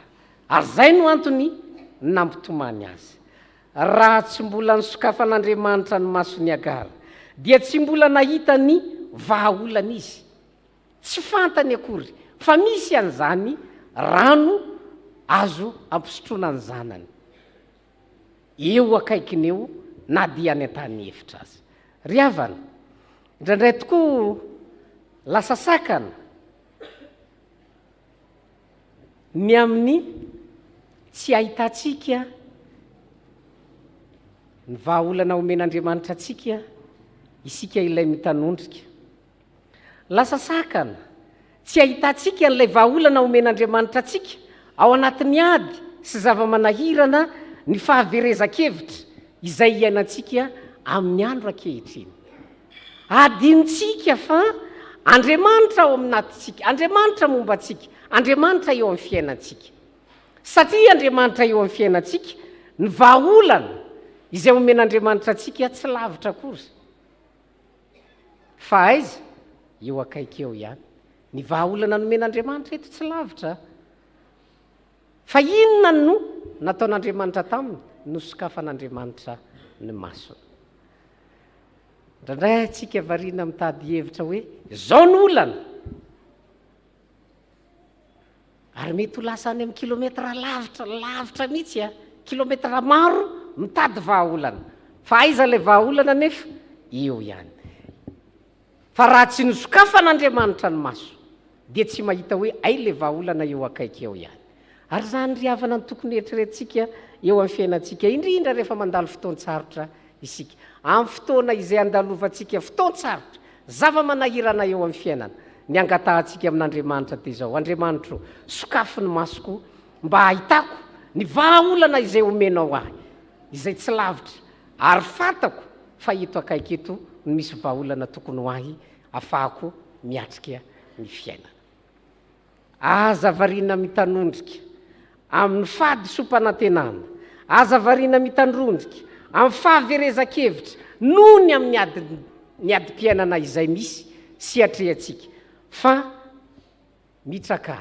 H: Ary zay no antony nampitomany azy. Raha tsy mbola nisokafan'Andriamanitra ny masony Agara, dia tsy mbola nahita ny vahaolana izy. Tsy fantany akory fa misy an'izany rano azo ampisotroana ny zanany. Eo akaikiny eo na dia any an-tany hevitra azy. Ry havana, indraindray tokoa lasa sakana ny amin'ny tsy ahitantsika ny vahaolana omen'Andriamanitra atsika isika ilay mitanondrika. Lasa sakana tsy ahitantsika n'ilay vahaolana omen'Andriamanitra atsika ao anatin'ny ady sy zava-manahirana ny fahaverezan-kevitra izay iainantsika amin'ny andro ankehitriny. Adintsika fa Andriamanitra ao aminatintsika, Andriamanitra momba antsika, Andriamanitra eo amin'ny fiainantsika. Satria Andriamanitra eo amin'ny fiainantsika, ny vahaolana izay omen'Andriamanitra atsika tsy lavitra akory. Fa aiza? Eo akaiky eo ihany. Ny vahaolana nomen'Andriamanitra eto tsy lavitra. Fa inona no nataon'Andriamanitra taminy? Nosokafan'Andriamanitra ny masony. Indraindray atsika variana mitady hevitra hoe zao ny olana. Ary mety ho lasa any amin'ny kilometra lavitra mihitsy, kilometra maro mitady vahaolana. Fa aiza ilay vahaolana nefa? Eo ihany. Fa raha tsy nosokafan'Andriamanitra ny maso, dia tsy mahita hoe ay ilay vahaolana eo akaiky eo ihany. Ary zany ry havana ny tokony eritreretintsika eo amin'ny fiainantsika, indrindra rehefa mandalo fotoan-tsarotra isika. Amin'ny fotoana izay andalovantsika fotoan-tsarotra, zava-manahirana eo amin'ny fiainana, ny angatahantsika amin'Andriamanitra dia zao: Andriamanitra, sokafo ny masoko mba ahitako ny vahaolana izay omenao ahy, izay tsy lavitra, ary fantako fa eto akaiky eto no misy vahaolana tokony ho ahy ahafahako miatrika ny fiainana. Aza variana mitanondrika amin'ny fahadisom-panantenana, aza variana mitandrondrika amin'ny fahaverezan-kevitra noho ny amin'ny ady ny adi-piainana izay misy sy atrehatsika fa mitraka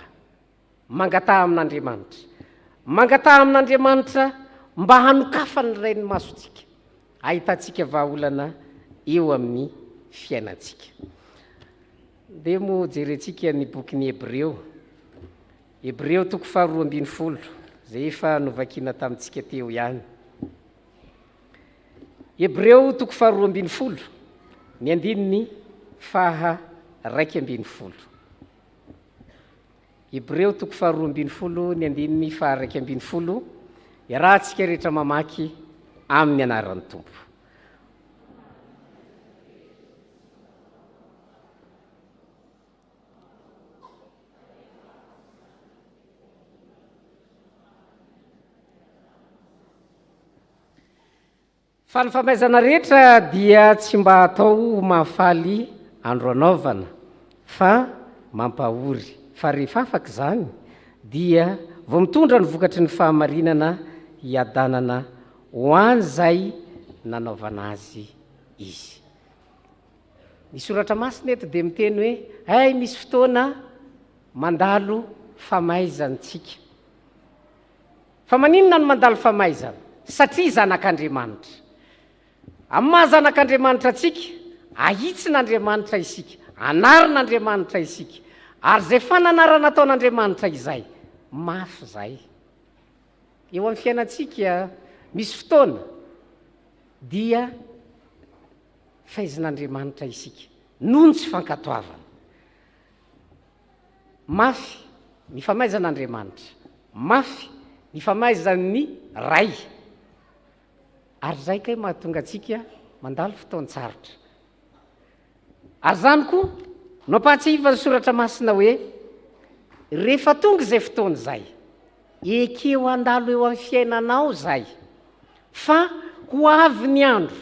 H: mangataha amin'Andriamanitra, mangataha amin'Andriamanitra mba hanokafa ny rainy masotsika, ahitantsika vahaolana eo amin'ny fiainantsika. Dia moa jerentsika ny bokin'ny Hebreo toko 12 zay efa novakina tamintsika teo ihany. Hebreo toko 12 ny andininy 2:12. Hebreo toko 12 ny andininy 2:12. Iarahantsika rehetra mamaky amin'ny anaran'ny Tompo. Fa ny famaizana rehetra dia tsy mba atao mahafaly andro anaovana fa mampahory, fa rehefa afaka izany dia vao mitondra ny vokatry ny fahamarinana hiadanana ho an'izay nanaovana azy izy. Ny soratra masina eto dia miteny hoe ay misy fotoana mandalo famaizantsika. Fa maninona no mandalo famaizana? Satria zanak'Andriamanitra. Amin'ny maha zanak'Andriamanitra atsika, ahitsin'Andriamanitra isika, anarin'Andriamanitra isika, ary zay fananara nataon'Andriamanitra izay, mafy zay. Eo amin'ny fiainantsika misy fotoana dia faizin'Andriamanitra isika, noho ny tsy fankatoavana. Mafy ny famaizan'Andriamanitra, mafy ny famaizan'ny ray. Ary zay kay mahatonga atsika mandalo fotoan-tsarotra. Ary zany koa no ampahatsiva ny soratra masina hoe rehefa tonga izay fotoana izay, ekeo andalo eo amin'ny fiainanao zay, fa ho avy ny andro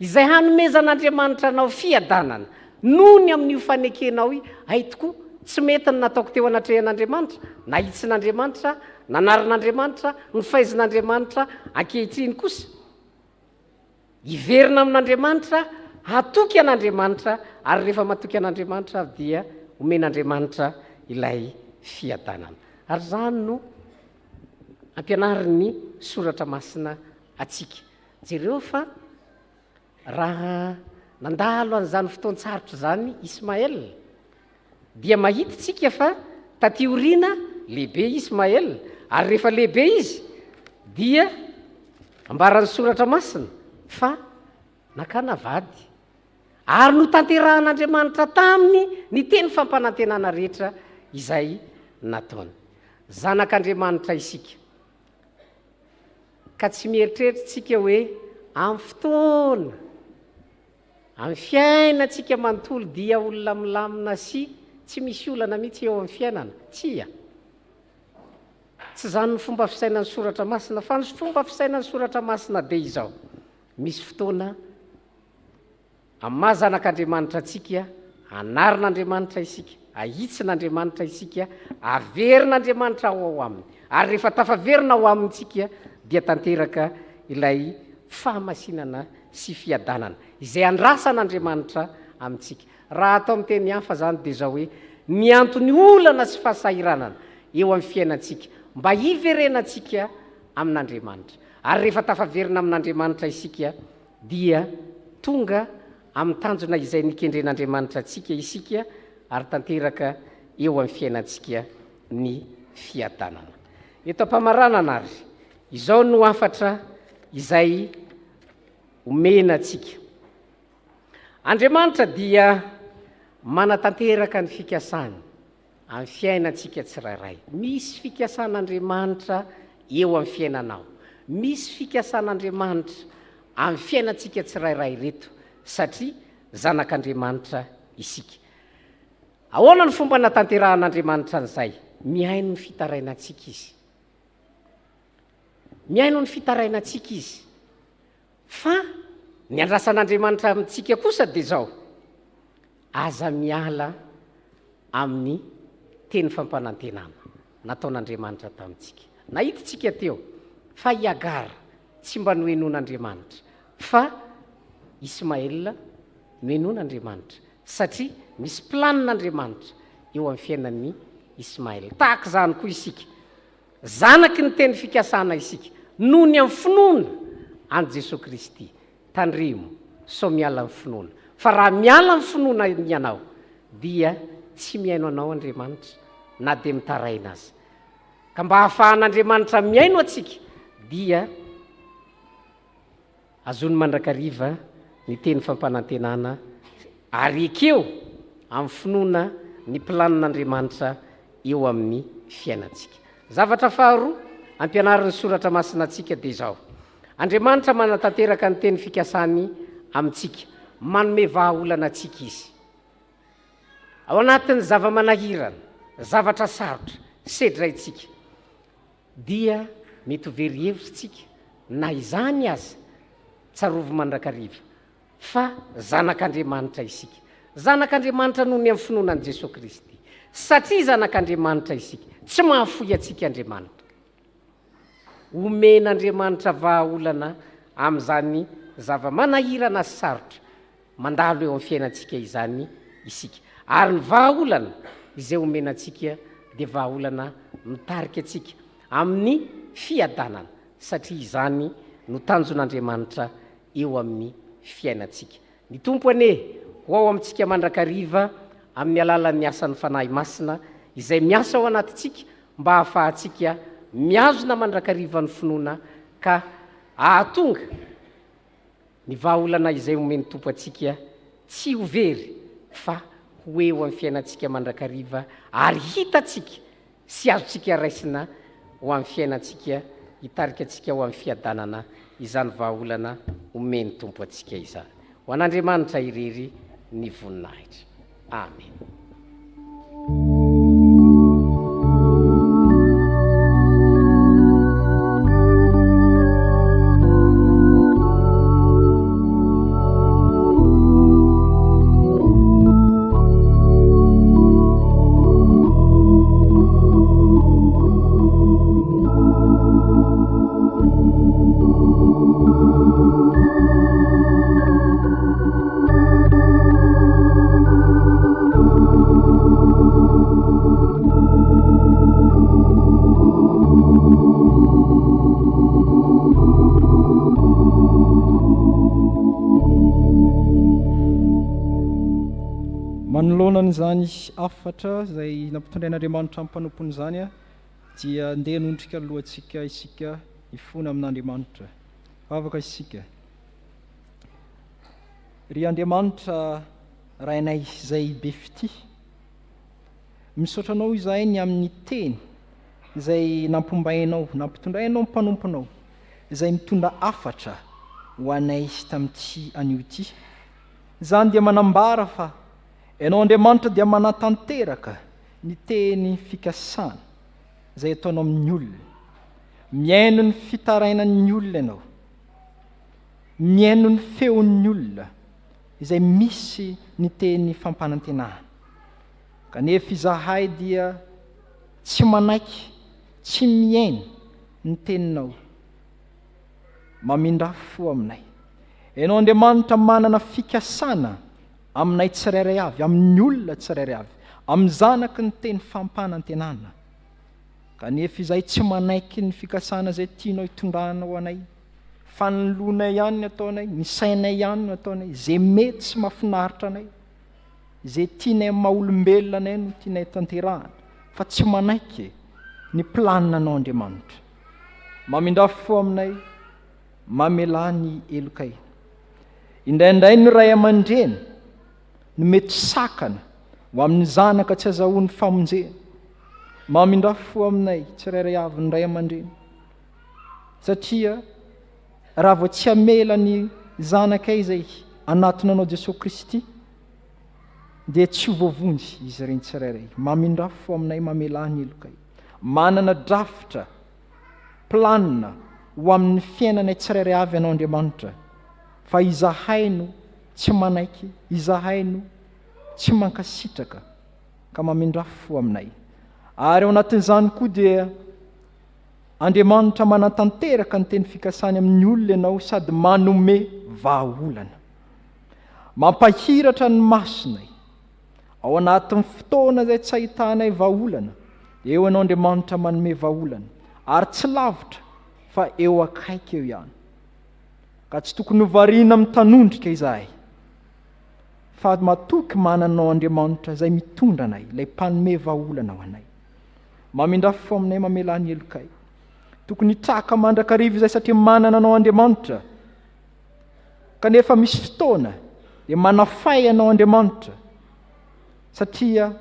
H: izay hanomezan'Andriamanitra anao fiadanana noho ny amin'io fanekenao ay tokoa tsy mety ny nataoko teo anatrehan'Andriamanitra, na hitsin'Andriamanitra, nanarin'Andriamanitra, ny faizin'Andriamanitra, ankehitriny kosa iverina amin'Andriamanitra, hatoky an'Andriamanitra, ary rehefa matoky an'Andriamanitra dia omen'Andriamanitra ilay fiadanana. Ary zany no ampianariny soratra masina atsika. Jereo fa raha nandalo an'izany fotoan-tsarotra zany Ismael, dia mahita tsika fa taty aoriana lehibe Ismael, ary rehefa lehibe izy dia ambaran'ny soratra masina fa nakana vady, ary no tanterahan'Andriamanitra taminy ny teny fampanantenana rehetra izay nataony. Zanak'Andriamanitra isika, ka tsy mieritreritsika hoe amin'ny fotoana, amin'ny fiainantsika manontolo dia olona milamina sy tsy misy olana mihitsy eo amin'ny fiainana, tsia. Tsy zany ny fomba fisainan'ny soratra masina, fa ny fomba fisainan'ny soratra masina dia izao: misy fotoana amin'ny maha zanak'Andriamanitra atsika, anarin'Andriamanitra isika, ahitsin'Andriamanitra isika, averin'Andriamanitra ao aminy, ary rehefa tafaverina ao amintsika dia tanteraka ilay fahamasinana sy fiadanana izay andrasan'Andriamanitra amintsika. Raha atao amin'ny teny hafa zany dia zao hoe ny antony olana sy fahasahiranana eo amin'ny fiainantsika mba hiverenantsika amin'Andriamanitra. Ary rehefa tafaverina amin'Andriamanitra isika dia tonga amin'ny tanjona izay nikendren'Andriamanitra atsika isika, ary tanteraka eo amin'ny fiainantsika ny fiadanana. Eto am-pamaranana ary izao no afatra izay omena atsika. Andriamanitra dia manatanteraka ny fikasany amin'ny fiainantsika tsirairay. Misy fikasan'Andriamanitra eo amin'ny fiainanao, misy fikasan'Andriamanitra amin'ny fiainantsika tsirairay reto, satria zanak'Andriamanitra isika. Ahoana ny fomba natanterahan'Andriamanitra an'izay? Mihaino ny fitarainantsika izy, mihaino ny fitarainantsika izy. Fa ny andrasan'Andriamanitra amintsika kosa dia zao: aza miala amin'ny teny fampanantenana nataon'Andriamanitra tamintsika. Nahititsika teo fa i Agara tsy mba noenon'Andriamanitra, fa Ismael no enon'andriamanitra satria misy planin'andriamanitra eo amin'ny fiainan'ny Ismaël. Tahaka zany koa isika, zanaky ny teny fikasana isika noho ny amin'ny finoana an Jesosy Kristy. Tandremo so miala amin'ny finoana, fa raha miala amin'ny finoana ianao dia tsy miaino anao Andriamanitra na dia mitaraina azy. Ka mba hahafahan'Andriamanitra miaino atsika dia azony mandrakariva ny teny fampanantenana ary ekeo amin'ny finoana ny planin'Andriamanitra eo amin'ny fiainantsika. Zavatra faharoa ampianarin'ny soratra masina antsika dia izao: Andriamanitra manatanteraka ny teny fikasany amintsika, manome vahaolana antsika izy. Ao anatin'ny zava-manahirana, zavatra sarotra sedraitsika dia mety ho very hevitsika na izany aza tsarovo mandrakariva fa zanak'Andriamanitra isika. Zanak'Andriamanitra noho ny amin'ny finoanan'i Jesosy Kristy. Satria zanak'Andriamanitra isika, tsy mahafoy atsika Andriamanitra. Omen'Andriamanitra vahaolana amin'izany zava-manahirana sy sarotra mandalo eo amin'ny fiainantsika izany isika. Ary ny vahaolana izay omenantsika dia vahaolana mitarika atsika amin'ny fiadanana, satria izany no tanjon'Andriamanitra eo amin'ny fiainantsika. Ny tompo ane ho ao amintsika mandrakariva amin'ny alalan'ny asan'ny fanahy masina izay miasa ao anatitsika mba hahafahantsika miazona mandrakariva ny finoana ka ahatonga ny vahaolana izay omeny tompo atsika tsy ho very fa ho eo amin'ny fiainantsika mandrakariva ary hitatsika sy azotsika raisina ho amin'ny fiainantsika, hitarika atsika ho amin'ny fiadanana izany vahaolana omeny tompo atsika izany. Ho an'Andriamanitra irery ny voninahitra. Amen.
I: Zany afatra zay nampitondrain'Andriamanitra amin'ny mpanompony zany dia andeha hanondrika alohantsika isika hifona amin'Andriamanitra. Afaka isika. Ry Andriamanitra rainay izay be fity, misaotra anao izahay ny amin'ny teny izay nampombainao, nampitondrainao amin'ny mpanomponao, izay mitondra afatra ho anay tamin'ity anio ity. Izany dia manambara fa ianao Andriamanitra dia manatanteraka ny teny fikasana izay ataonao amin'ny olona. Miaino ny fitarainan'ny olona ianao, miaino ny feon'ny olona izay misy ny teny fampanantenana. Kanefa izahay dia tsy manaiky, tsy miaino ny teninao, mamindra fo aminay. Ianao Andriamanitra manana fikasana aminay tsirairay avy, amin'ny olona tsirairay avy, amin'ny zanaky ny teny fampanantenana. Kanefa izahay tsy manaiky ny fikasana izay tianao hitondrana ho anay, fa ny lonay ihany no ataonay, ny sainay ihany no ataonay, izay mety sy mahafinaritra anay, izay tianay maha-olombelona anay no tianay tanterahana, fa tsy manaiky ny planinanao Andriamanitra. Mamindra fo aminay, mamela ny elokay. Indraindray ny ray aman-dreny no mety sakana ho amin'ny zanaka tsy azahoany famonjena. Mamindra fo aminay tsirairay avy ny ray aman-dreny, satria raha vao tsy hamela ny zanakay izay anatinanao Jesosy Kristy dia tsy ho voavonjy izy ireny tsirairay. Mamindra fo aminay, mamela ny elokay. Manana drafitra, planina ho amin'ny fiainanay tsirairay avy ianao Andriamanitra, fa izahay no tsy manaiky, izahay no tsy mankasitraka, ka mamindra fo aminay. Ary ao anatin'izany koa dia Andriamanitra manatanteraka ny teny fikasany amin'ny olona ianao, sady manome vahaolana. mampahiratra ny masonay ao anatin'ny fotoana izay tsy ahitanay vahaolana. Eo ianao Andriamanitra manome vahaolana ary tsy lavitra fa eo akaiky eo ihany. Ka tsy tokony hovariana amin'ny tanondrika izahay fa matoky mananao Andriamanitra izay mitondra anay, ilay mpanome vahaolana ho anay. Mamindrafo aminay mamela ny elokay. Tokony hitraka mandrakariva izay satria manana anao Andriamanitra. Kanefa misy fotoana dia manafay anao Andriamanitra satria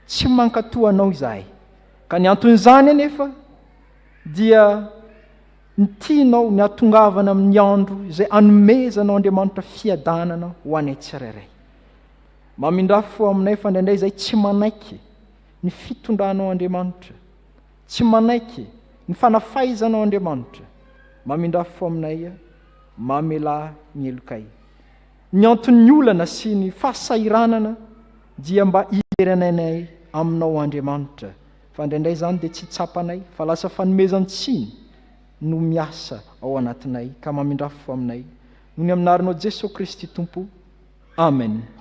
I: tsy mankatoa anao izahay. Ka ny anton'izany anefa dia ny tianao ny atongavana amin'ny andro izay anomezanao Andriamanitra fiadanana ho anay tsirairay. Mamindrafo aminay fandraindray izay tsy manaiky ny fitondranao Andriamanitra, tsy manaiky ny fanafaizanao Andriamanitra. Mamindrafo aminay mamela ny elokay. Ny anton'ny olana sy ny fahasairanana dia mba hiverenanay aminao Andriamanitra. Fa indraindray zany dia tsy tsapanay fa lasa fanomezan-tsiny no miasa ao anatinay. Ka mamindrafo aminay noho ny aminarinao Jesosy Kristy Tompo. Amen.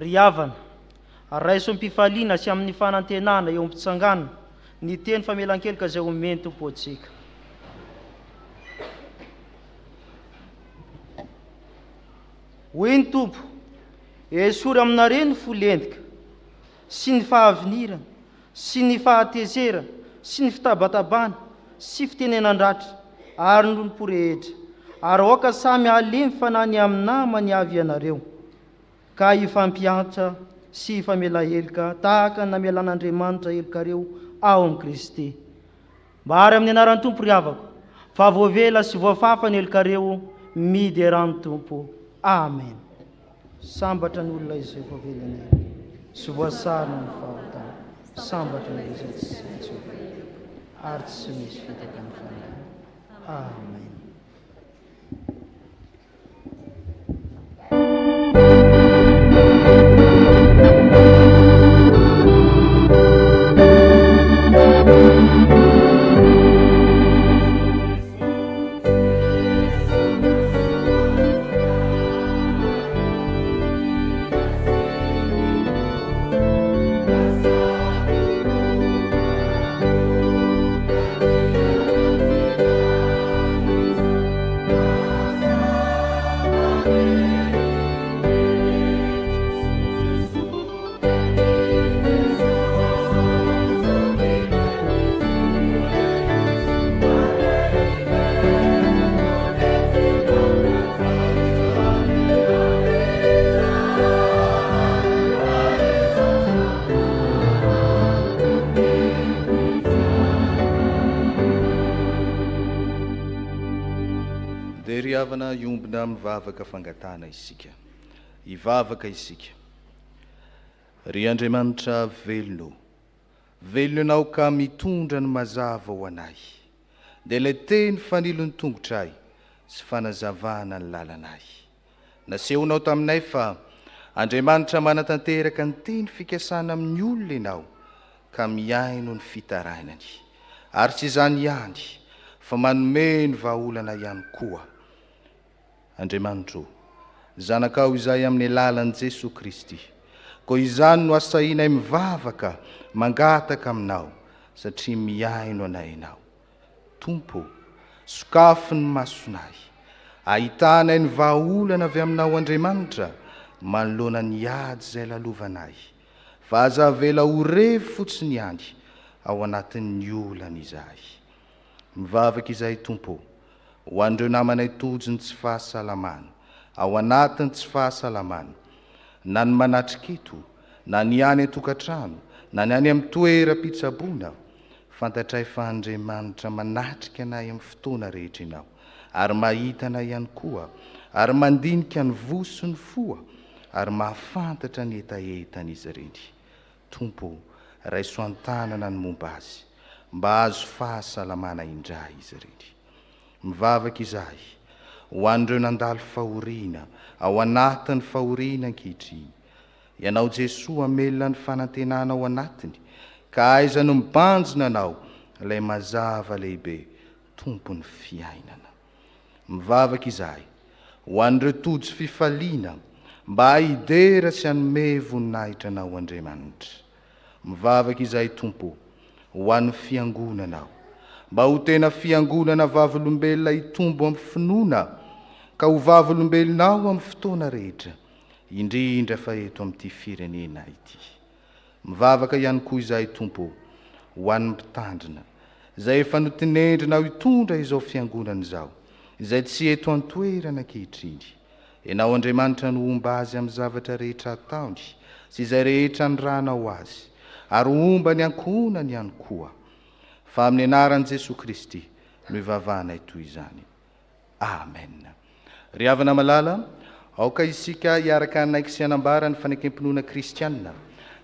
A: ry havana ary raiso ampifaliana sy amin'ny fanantenana eo ampitsangana ny teny famelan-kelika izay omeny tompo atsika. Hoy ny tompo, esory aminareo ny folendika sy ny fahavinirana sy ny fahatezerana sy ny fitabatabana sy fitenenan-dratra ary nonompo rehetra, ary oka samy alemy fanany amina maniavy ianareo ka ifampiantra sy ifamela helika tahaka ny namelan'Andriamanitra helikareo ao amin'ny Kristy. Mbary amin'ny anaran'ny tompo ry havako, fa voavela sy voafafa ny helikareo midy eran'ny tompo. Amen. Sambatra ny olona izay voavelany sy voasarina ny fahotana, sambatra ny izay tsy ary tsy misy fitaka ny fanahy. Amen.
J: Havana iombona mivavaka fangatana isika, ivavaka isika. Ry Andriamanitra velona, velona anao ka mitondra ny mazava ho anay, dia ilay teny fanilony tongotray sy fanazavana ny lalanay. Nasehonao taminay fa Andriamanitra manatanteraka ny teny fikasana amin'ny olona ianao ka miaino ny fitarainany, ary tsy izany ihany fa manome ny vahaolana ihany koa. Andriamanitro, zanakao izay amin'ny alalan'i Jesosy Kristy, koa izany no asainay mivavaka mangataka aminao satria miaino anay ianao. Tompo, sokafo ny masonay, ahitanay ny vahaolana avy aminao Andriamanitra manoloana ny ady izay lalovanay, fa aza vela ho revo fotsiny ihany ao anatin'ny olana izay. Mivavaka izay Tompo, ho andreo namanay tojony tsy fahasalamana, ao anatiny tsy fahasalamana, na ny manatrika eto, na ny any an-tokantrano, na ny any amin'ny toeram-pitsaboana, fantatray fa Andriamanitra manatrika anay amin'ny fotoana rehetra ianao, ary mahita anay ihany koa, ary mandinika ny vo sy ny foa, ary mahafantatra ny etaetan'izy ireny. Tompo, raiso an-tanana ny momba azy, mba azo fahasalamana indray izy ireny. Mivavaka izay, ho andreo nandalo fahoriana, ao anatin'ny fahoriana ankehitriny. Ianao Jesosy amelona ny fanantenana ao anatiny, ka aiza no mibanjina anao ilay mazava lehibe, tompony fiainana. Mivavaka izay, ho andreo tojo fifaliana, mba hidera sy hanome voninahitra anao Andriamanitra. Mivavaka izay Tompo, ho an'ny fiangonanao, mba ho tena fiangonana vavolombelona hitombo amin'ny finoana, ka ho vavolombelonao amin'ny fotoana rehetra, indrindra fa eto amin'ity firenena ity. Mivavaka ihany koa izay Tompo, ho an'ny mpitandrina, izay efa notenendrinao hitondra izao fiangonana izao, izay tsy eto an-toerana ankehitriny. Ianao Andriamanitra no omba azy amin'ny zavatra rehetra ataony, sy izay rehetra nyranao azy, ary omba ny ankonany ihany koa. Fa amin'ny anaran'i Jesosy Kristy no ivavahanay toy izany. Amen. Ry havana malala, aoka isika hiaraka anaiky sy hanambara ny fanekempinoana kristianina,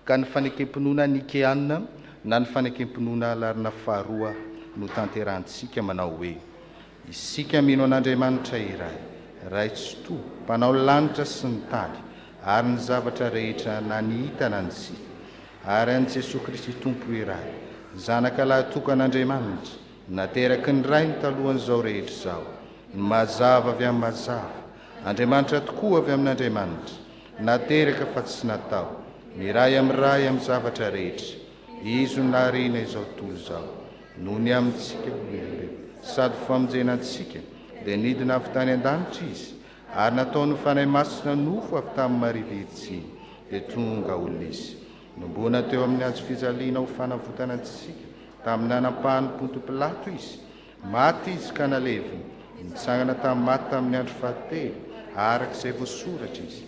J: ka ny fanekempinoana nikeanina na ny fanekempinoana larina faharoa no tanterahantsika manao hoe: isika mino an'Andriamanitra iray, ray tsy to, mpanao lanitra sy ny tany, ary ny zavatra rehetra na ny hita na ny tsy, ary an'i Jesosy Kristy Tompo iray, zanaka lahy tokan'Andriamanitra, nateraky ny rainy talohan'izao rehetra izao, ny mazava avy amin'ny mazava, Andriamanitra tokoa avy amin'Andriamanitra, nateraka fa tsy natao miray amiray amin'ny zavatra rehetra izo narina izao tontolo zao noho ny amintsika olombelona sady famonjenantsika dia nidina avy tany an-danitra izy ary nataony fanahy masina nofo avy tamin'ny mariverytsiny dia tonga olona izy nombona teo amin'ny azo fijaliana ho fanavotana antsika tamin'ny anam-pahany Ponto Pilato izy maty izy ka naleviny nitsangana tamin'ny maty tamin'ny andro fahatelo arak'izay voasoratra izy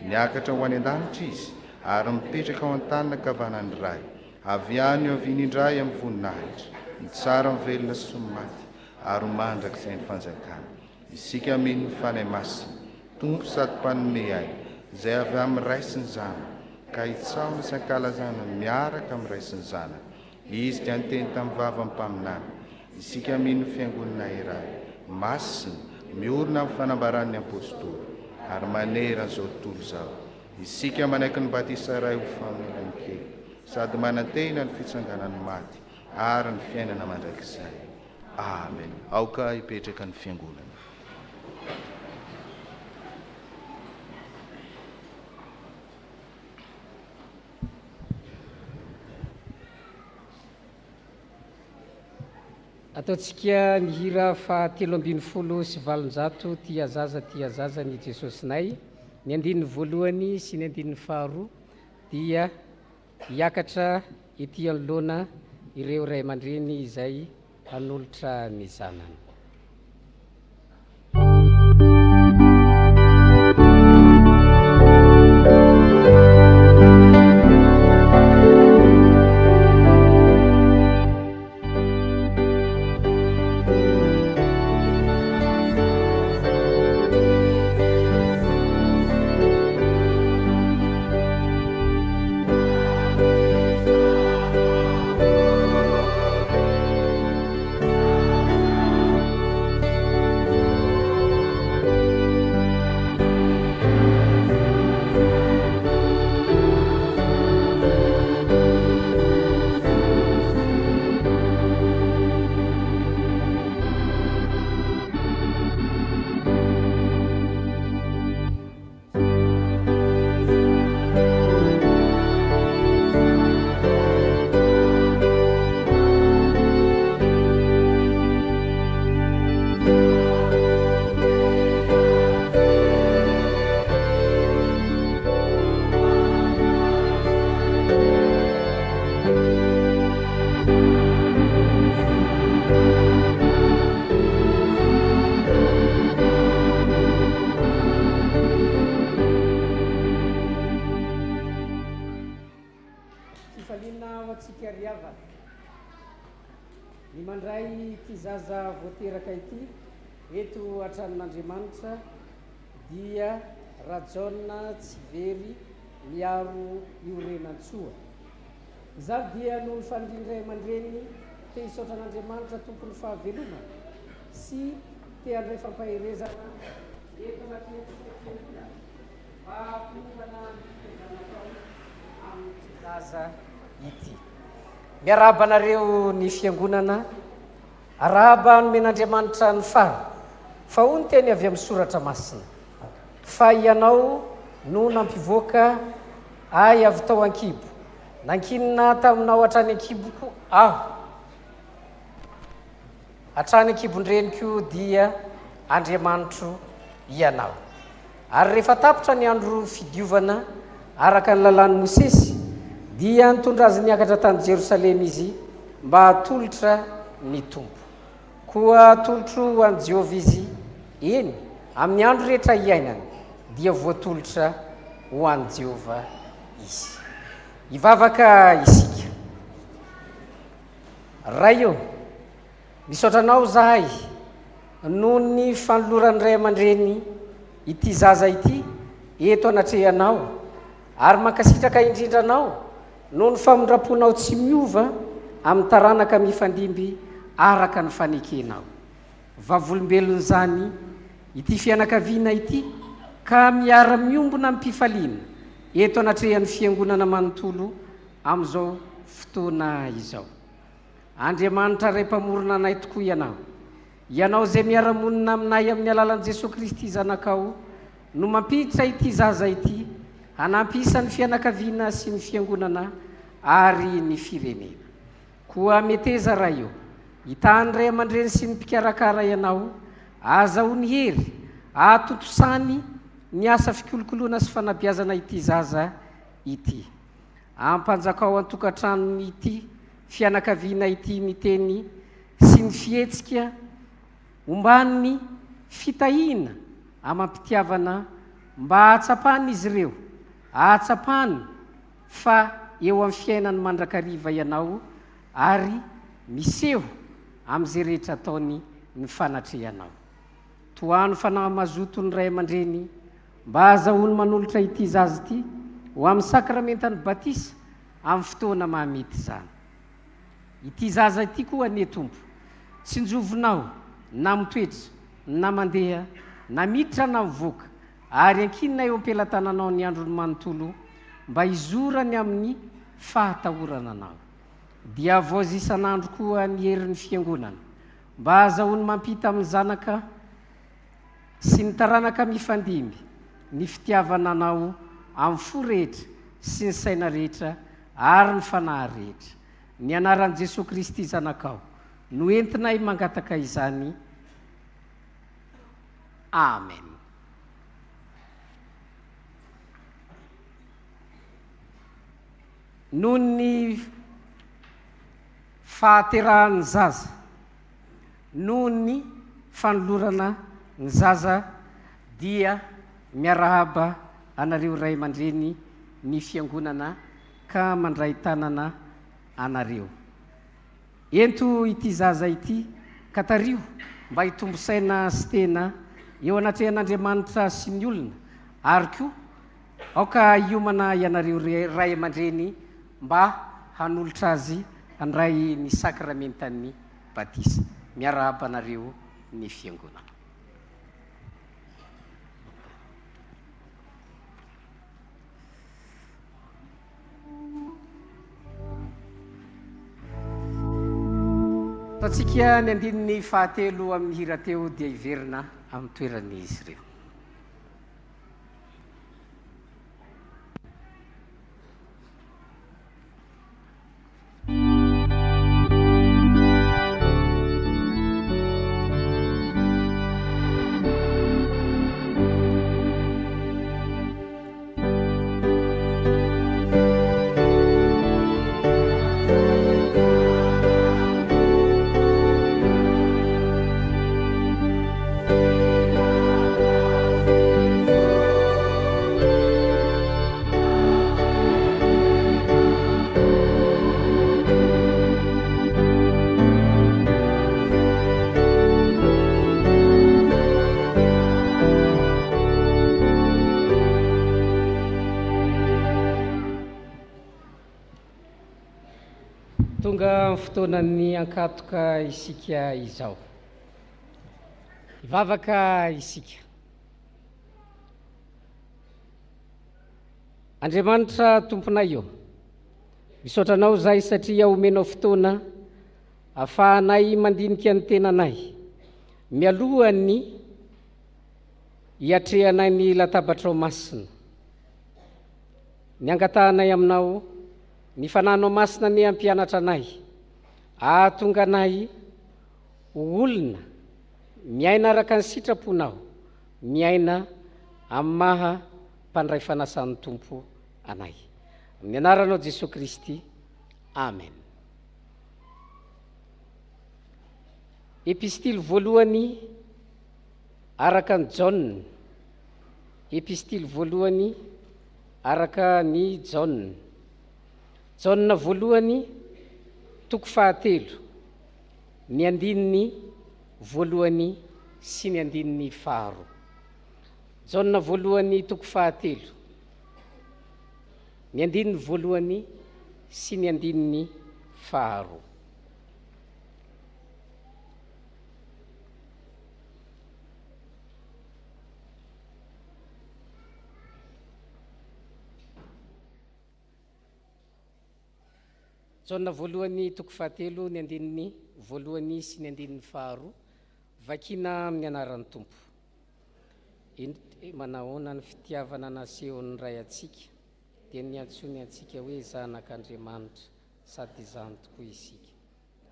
J: niakatra ho any an-danitra izy ary mipetraka ao an-tany nakavanany ray avy any eo aviny indray amin'ny voninahitra ny tsara mivelona sy ny maty ary mandrak'izay ny fanjakana isika mino ny fanahy masina tompo sady mpanome ainy izay avy amin'ny ray sy ny zanaka ka hitsaona sy ankalazana miaraka amin'ny ray sy ny zanaka izy dia niteny tamin'ny vava amin'ny mpaminana isika mino ny fiangonana iray masina miorina amin'ny fanambaran'ny apôstôly ary manera an'izao tontolo zao isika manaiky ny batisa ray ho famonjena kely sady manantena ny fitsanganany maty ary ny fiainana mandrakizay amen. Aoka hipetraka ny fiangonana.
H: Ataontsika ny hira fa 370 tia zaza ny Jesosynay, ny andininy voalohany sy ny andininy faharoa dia hiakatra ety anoloana ireo ray aman-dreny izay hanolotra ny zanany. Ny mandray ty zaza voateraka ity eto antranon'Andriamanitra dia rajaona tsy very miaro iorenantsoa. Izaho dia noho ny fanindray aman-dreny te hisaotra an'Andriamanitra tompony fahaveloma sy te handray fampaherezana eto anatin'ny fahampinana amin'ny zaza ity. Miarahaba anareo ny fiangonana, arahaba nomen'Andriamanitra ny fara, fa hoy ny teny avy amin'ny soratra masina, fa ianao no nampivoaka ay avy tao an-kibo, nankinina taminao hatrany an-kiboko aho, hatrany an-kibon-dreniko dia Andriamanitro ianao. Ary rehefa tapitra ny andro fidiovana araka ny lalàn'i Mosesy, dia nitondra azy niakatra tany Jerosalema izy mba hatolotra ny tompo. Koa tolotro ho an'i Jehovah izy, eny amin'ny andro rehetra iainany dia voatolotra ho an'i Jehovah izy. Hivavaka isika. Ray eo, misaotranao zahay noho ny fanoloran'ny ray aman-dreny ity zaza ity eto anatrehanao, ary mankasitraka indrindranao noho ny famondraponao tsy miova amin'ny taranaka mifandimby araka ny fanekenao. Vavolombelony zany ity fianakaviana ity ka miara-miombona amin'ny mpifaliana eto anatrehan'ny fiangonana manontolo amin'izao fotoana izao. Andriamanitra ray mpamorona anay tokoa ianao, ianao zay miara-monina aminay amin'ny alalan'i Jesosy Kristy zanakao no mampiditra ity zaza ity hanampisan'ny fianakaviana sy ny fiangonana ary ny firenena. Koa meteza raha io hitany ray aman-dreny sy ny mpikarakara ianao azahoany hery atontosany ny asa fikolokoloana sy fanabeazana ity zaza ity. Ampanjakao an-tokantranony ity fianakaviana ity miteny sy ny fihetsika omban'ny fitahina amampitiavana mba atsapany izy ireo, atsapany fa eo amin'ny fiainany mandrakariva ianao ary miseho amin'izay rehetra ataony ny fanatrehanao. Toano fanahy mazoto ny ray aman-dreny mba azahoany manolotra ity zaza ity ho amin'ny sakramentany batisa amin'ny fotoana mahamety zany. Ity zaza ity koa ne tompo, tsy njovinao na mitoetra na mandeha na miditra na mivoaka, ary ankinina eo am-pelatananao ny androny manontolo mba hizorany amin'ny fahatahorana anao. Dia vozy isan'andro koa ny herin'ny fiangonana mba azahoany mampita amin'ny zanaka sy ny taranaka mifandimby ny fitiavana anao amin'ny fo rehetra sy ny saina rehetra ary ny fanahy rehetra. Ny anaran'i Jesosy Kristy zanakao no entinay mangataka izany. Amen. Noho ny fahaterahan'ny zaza, noho ny fanolorana ny zaza, dia miarahaba anareo ray aman-dreny ny fiangonana ka mandray tanana anareo. Ento ity zaza ity ka tario mba hitombo saina sy tena eo anatrehan'Andriamanitra sy ny olona, ary koa aoka hiomana ianareo ray aman-dreny mba hanolotra azy handray ny sakramentan'ny batisa. Miarahaba anareo ny fiangonana. Tatsika ny andininy fahatelo amin'ny hira teo dia hiverina amin'ny toeran'izy ireo. Tonga fotoanan'ny ankatoka isika izao. Ivavaka isika. Andriamanitra tomponay eo, misaotranao zahay satria omenao fotoana ahafahanay mandinika ny tenanay, mialohany hiatrehanay ny latabatrao masina. Ny angatahanay aminao, ny fananao masina ny ampianatra anay, ahatonga anay olona miaina araka ny sitraponao, miaina amin'ny maha mpandray fanasan'ny tompo anay. Amin'ny anaranao Jesosy Kristy. Amen. Epistily voalohany araka ny Jaune. Epistily voalohany araka ny Jaune. Jaune voalohany toko fahatelo, ny andininy voalohany sy ny andininy faharoa. Jaune voalohany toko fahatelo, ny andininy voalohany sy ny andininy faharoa. Jaune voalohany toko fahatelo, ny andininy voalohany sy ny andininy faharoa, vakina amin'ny anaran'ny tompo. manahoana ny fitiavana nasehon'ny ray atsika dia ny antsony atsika hoe zanak'Andriamanitra sady izany tokoa isika.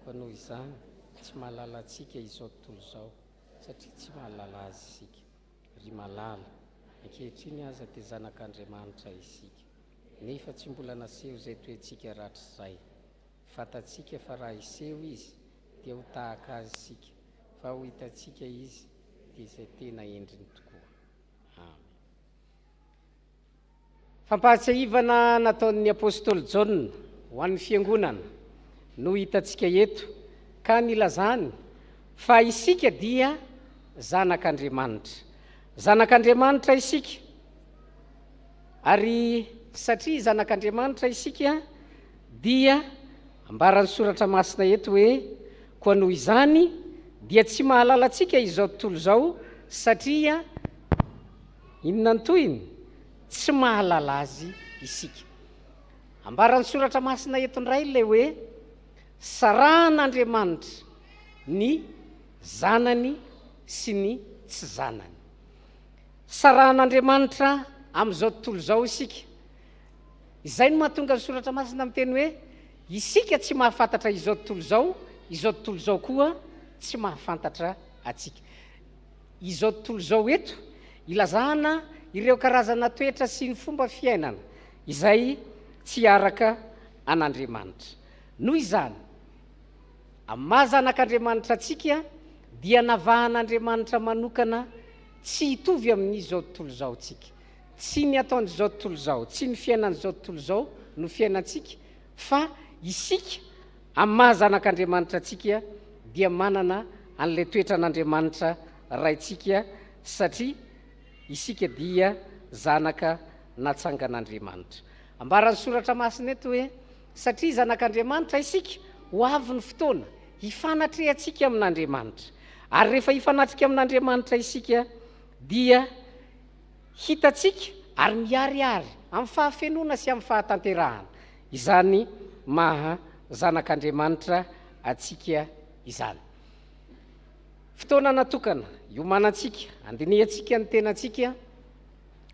H: Fa noho izany tsy mahalala atsika izao tontolo izao satria tsy mahalala azy isika. Ry malala ankehitriny aza dia zanak'Andriamanitra isika, nefa tsy mbola naseho izay toetsika ratr'izay. Fatatsika fa raha iseho izy dia ho tahaka azy isika, fa ho hitatsika izy dia izay tena endriny tokoa. Amen. Fampahatsiahivana nataon'ny apôstôly Jaona ho an'ny fiangonana no hitantsika eto, ka nilazany fa isika dia zanak'Andriamanitra. Zanak'Andriamanitra isika, ary satria zanak'Andriamanitra isika dia ambaran'ny soratra masina eto hoe koa noho izany dia tsy mahalala atsika izao tontolo izao satria inona ny toyiny tsy mahalala azy isika. Ambaran'ny soratra masina eto ndray ilay hoe sarahan'Andriamanitra ny zanany sy ny tsy zanany. Sarahan'Andriamanitra amin'izao tontolo izao isika. Izay no mahatonga ny soratra masina miteny hoe isika tsy mahafantatra izao tontolo izao izao koa tsy mahafantatra atsika. Izao tontolo izao eto ilazana ireo karazana toetra sy ny fomba fiainana izay tsy araka an'Andriamanitra. Noho izany, amin'ny mahazanak'Andriamanitra atsika dia navahan'Andriamanitra manokana tsy hitovy amin'izao tontolo izao tsika. Tsy ny ataon'izao tontolo izao, tsy ny fiainan'izao tontolo izao no fiainantsika, fa isika amin'ny mahazanak'Andriamanitra atsika dia manana an'ilay toetran'Andriamanitra raitsika satria isika dia zanaka natsangan'Andriamanitra. Ambaran'ny soratra masina eto hoe satria zanak'Andriamanitra isika ho avy ny fotoana hifanatrehantsika amin'Andriamanitra. Ary rehefa hifanatrika amin'Andriamanitra isika dia hitatsika ary miariary amin'ny fahafenona sy amin'ny fahatanterahana. Izany maha zanak'Andriamanitra atsika izany. Fotoana natokana iomanantsika, andinihantsika ny tenantsika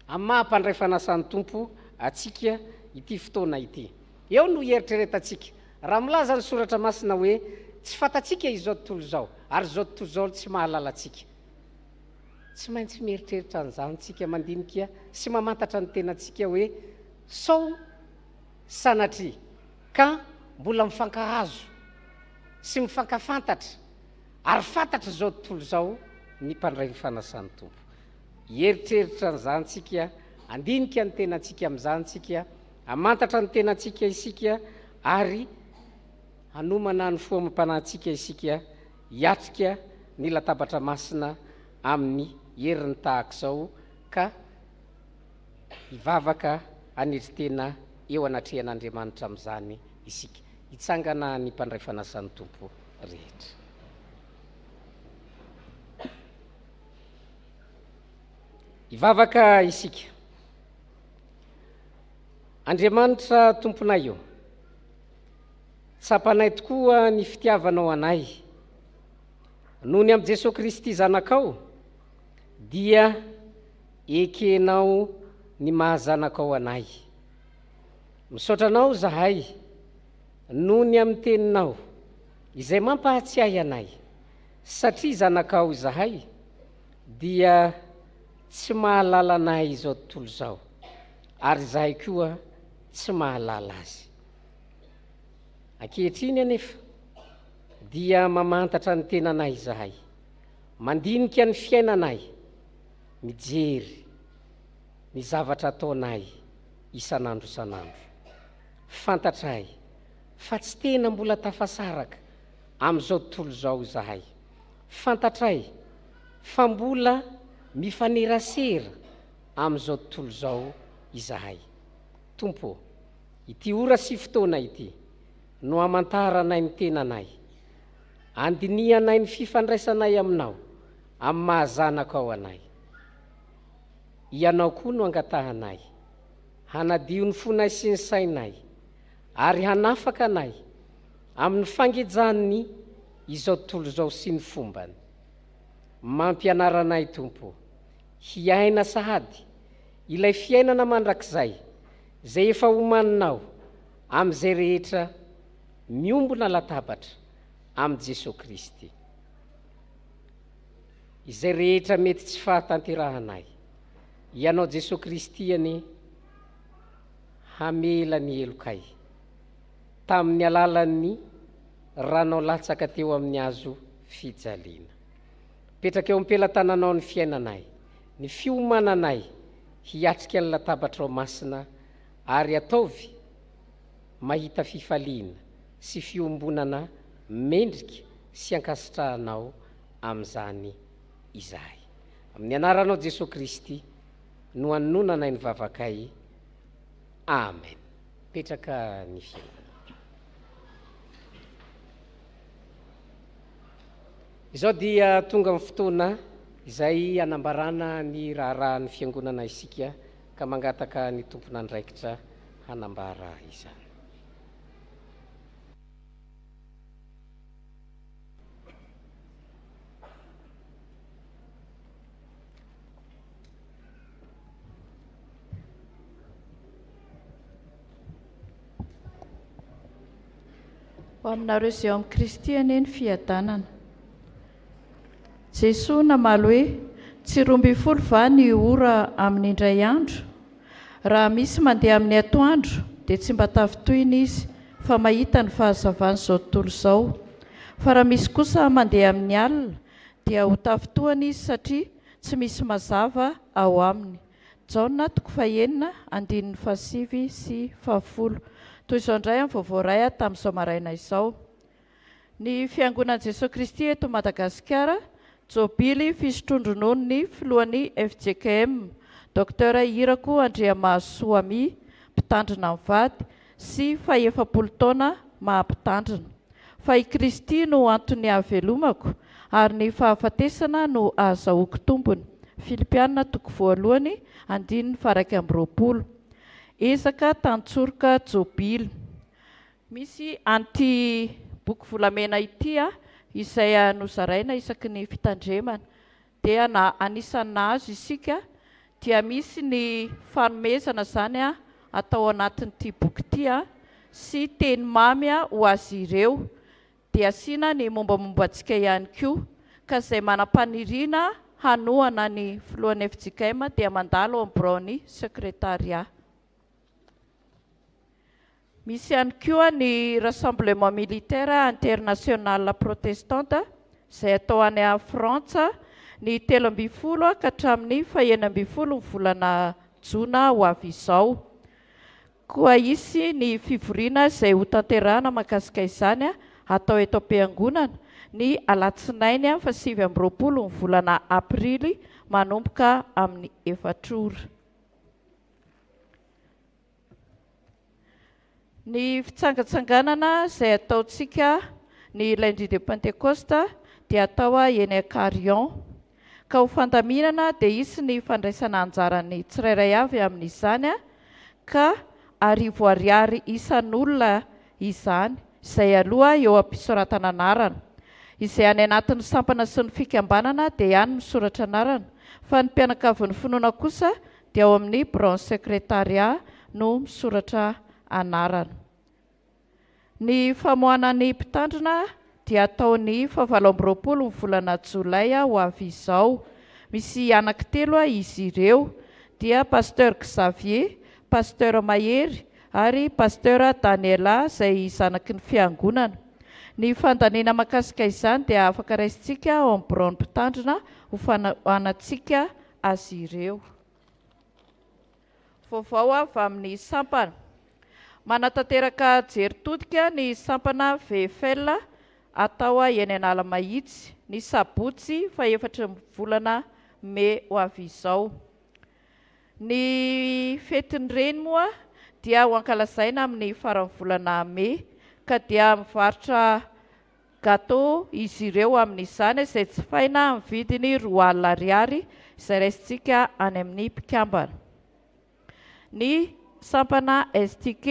H: amin'ny mahampandray fanasan'ny Tompo atsika ity fotoana ity. Eo no hieritreretantsika. Raha milaza ny soratra masina hoe tsy fantatsika izao tontolo izao, ary izao tontolo izao tsy mahalala atsika. Tsy maintsy mieritreritra an'izany tsika mandinika sy mamantatra ny tenantsika hoe sao sanatria ka mbola mifankahazo sy mifankafantatra ary fantatra izao tontolo izao ny mpandray ny fanasan'ny Tompo. Hieritreritra an'izany tsika, andinika ny tenantsika amin'izany tsika, amantatra ny tenantsika isika ary hanomana ny foamam-panahintsika isika hiatrika ny latabatra masina amin'ny herin'ny tahaka izao ka hivavaka hanetri-tena eo anatrehan'Andriamanitra amin'izany isika. Hitsangana ny mpandray fanasan'ny Tompo rehetra. Hivavaka isika. Andriamanitra Tomponay io, tsapanay tokoa ny fitiavanao anay. Noho ny amin'i Jesosy Kristy zanakao dia ekenao ny mahazanakao anay. Misaotra anao zahay noho ny amin'ny teninao izay mampahatsiahy anay, satria zanakao zahay dia tsy mahalala anay izao tontolo izao, ary zahay koa tsy mahalala azy. Ankehitriny anefa dia mamantatra ny tenanay zahay, mandinika ny fiainanay, mijery ny zavatra ataonay isan'andro isan'andro. Fantatray fa tsy tena mbola tafasaraka amin'izao tontolo izao zahay. Fantatray fa mbola mifanerasera amin'izao tontolo izao izahay. Tompo, ity ora sy fotoana ity no amantaranay ny tenanay, andinihanay ny fifandraisanay aminao amin'ny mahazanaka ao anay. Ianao koa no angatahanay, hanadio ny fonay sy ny sainay, ary hanafaka anay amin'ny fangejan'ny izao tontolo izao sy ny fombany. Mampianaranay Tompo, hiaina sahady ilay fiainana mandrakizay zay efa homaninao amin'izay rehetra miombona latabatra amin'ny Jesosy Kristy. Izay rehetra mety tsy fahatanterahanay, ianao Jesosy Kristy any hamela ny elokay tamin'ny alalan'ny ranao latsaka teo amin'ny hazo fijaliana. Petraka eo am-pelantananao ny fiainanay, ny fiomananay hiatrika ny latabatra masina ary ataovy mahita fifaliana sy fiombonana mendrika sy ankasitrahanao amin'izany izahay. Amin'ny anaranao Jesosy Kristy no anonanay ny vavakay. Amen. Petraka ny fiainana. Izao dia tonga amin'ny fotoana izay anambarana ny raharahan'ny fiangonana isika ka mangataka ny tompona andraikitra hanambara izany.
K: Ho aminareo izay eo amin'ny Kristy anie ny fiadanana. Jesosy namaly hoe tsy 12 va ny ora amin'ny indray andro. Raha misy mandeha amin'ny atoandro dia tsy mba tafitohina izy fa mahita ny fahazavany izao tontolo izao. Fa raha misy kosa mandeha amin'ny alina dia ho tafitohana izy satria tsy misy mazava ao aminy. Jaona 9:9 sy 10. Toy izao indray amin'ny vaovao iray tamin'izao maraina izao. Ny fiangonan'i Jesosy Kristy eto Madagasikara, Jobily fisotrondronon'ny filohan'ny FJKM, Dr Irako Andriamasoami, mpitandrina amin'ny vady, sy faha-70 taona mahampitandrina. Fa i Kristy no antony havelomako ary ny fahafatesana no ahazahoako tombony. Filipianina 2:1-20. Ezaka Tantsoroka Jobily. Misy anty boky volamena ity izay nozaraina isaky ny fitandremana dia anisany nahazo isika dia misy ny fanomezana zany atao anatin'ity boky ity sy teny mamy ho azy ireo dia asiana ny mombamomba antsika ihany koa ka izay manam-paniriana hanohana ny filohan'ny FJKM dia mandalo amin'ny Braony secrétariat. Misy ihany koa ny Rassemblement Militaire International Protestante izay atao any Frantsa ny 13 ka hatramin'ny 19 volana Jona ho avy izao. Koa isy ny fivoriana izay ho tanterahana mahakasika izany atao eto am-piangonana ny alatsinainy 7 volana Aprily manomboka amin'ny 4 ora. Ny fitsangatsanganana izay ataontsika ny lundi de Pentecoste dia atao eny Carillon. Ka ho fandaminana dia isy ny fandraisana anjarany tsirairay avy amin'izany ka 10 ariary isan'olona izany, izay aloha eo am-pisoratana anarana. Izay any anatin'ny sampana sy ny fikambanana dia ihany misoratra anarana, fa ny mpianakavin'ny finoana kosa dia ao amin'ny Braony secrétariat no misoratra anarana. Ny famohana ny mpitandrina dia ataony 17 volana Jolay ho avy izao. Misy anankitelo izy ireo dia Pasteur Xavier, Pasteur Mahery ary Pasteur Daniela izay zanaky ny fiangonana. Ny fandaniana mahakasika izany dia afaka raisintsika ao amin'ny Braony mpitandrina ho fanaonantsika azy ireo. Vaovao avy amin'ny sampana. Manatanteraka jeritodika ny sampana VFL atao eny Analamahitsy ny sabotsy 4 volana May ho avy izao. Ny fetiny reny moa dia ho ankalazaina amin'ny faran'ny volana May ka dia mivarotra gâteau izy ireo amin'izany izay tsy faina amin'ny vidiny 2 ariary izay raisintsika any amin'ny mpikambana. Ny sampana STK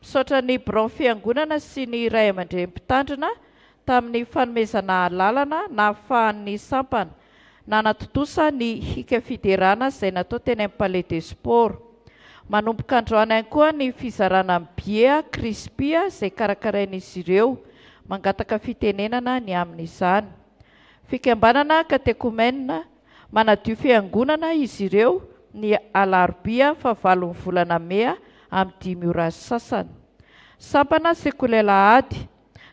K: misaotra ny Braony fiangonana sy ny ray aman-dreny mpitandrina tamin'ny fanomezana lalana na ahafahan'ny sampana nanatotosa ny hika fiderana izay natao teny amin'ny palais des sports. Manomboka androany ihany koa ny fizarana amin'ny bia crispia izay karakarain'izy ireo, mangataka fitenenana ny amin'izany. Fikambanana katekomena manadio fiangonana izy ireo ny alarobia fa 9 volana Mea amin'ny 5 ora sasany. Sampana Sekulela ady,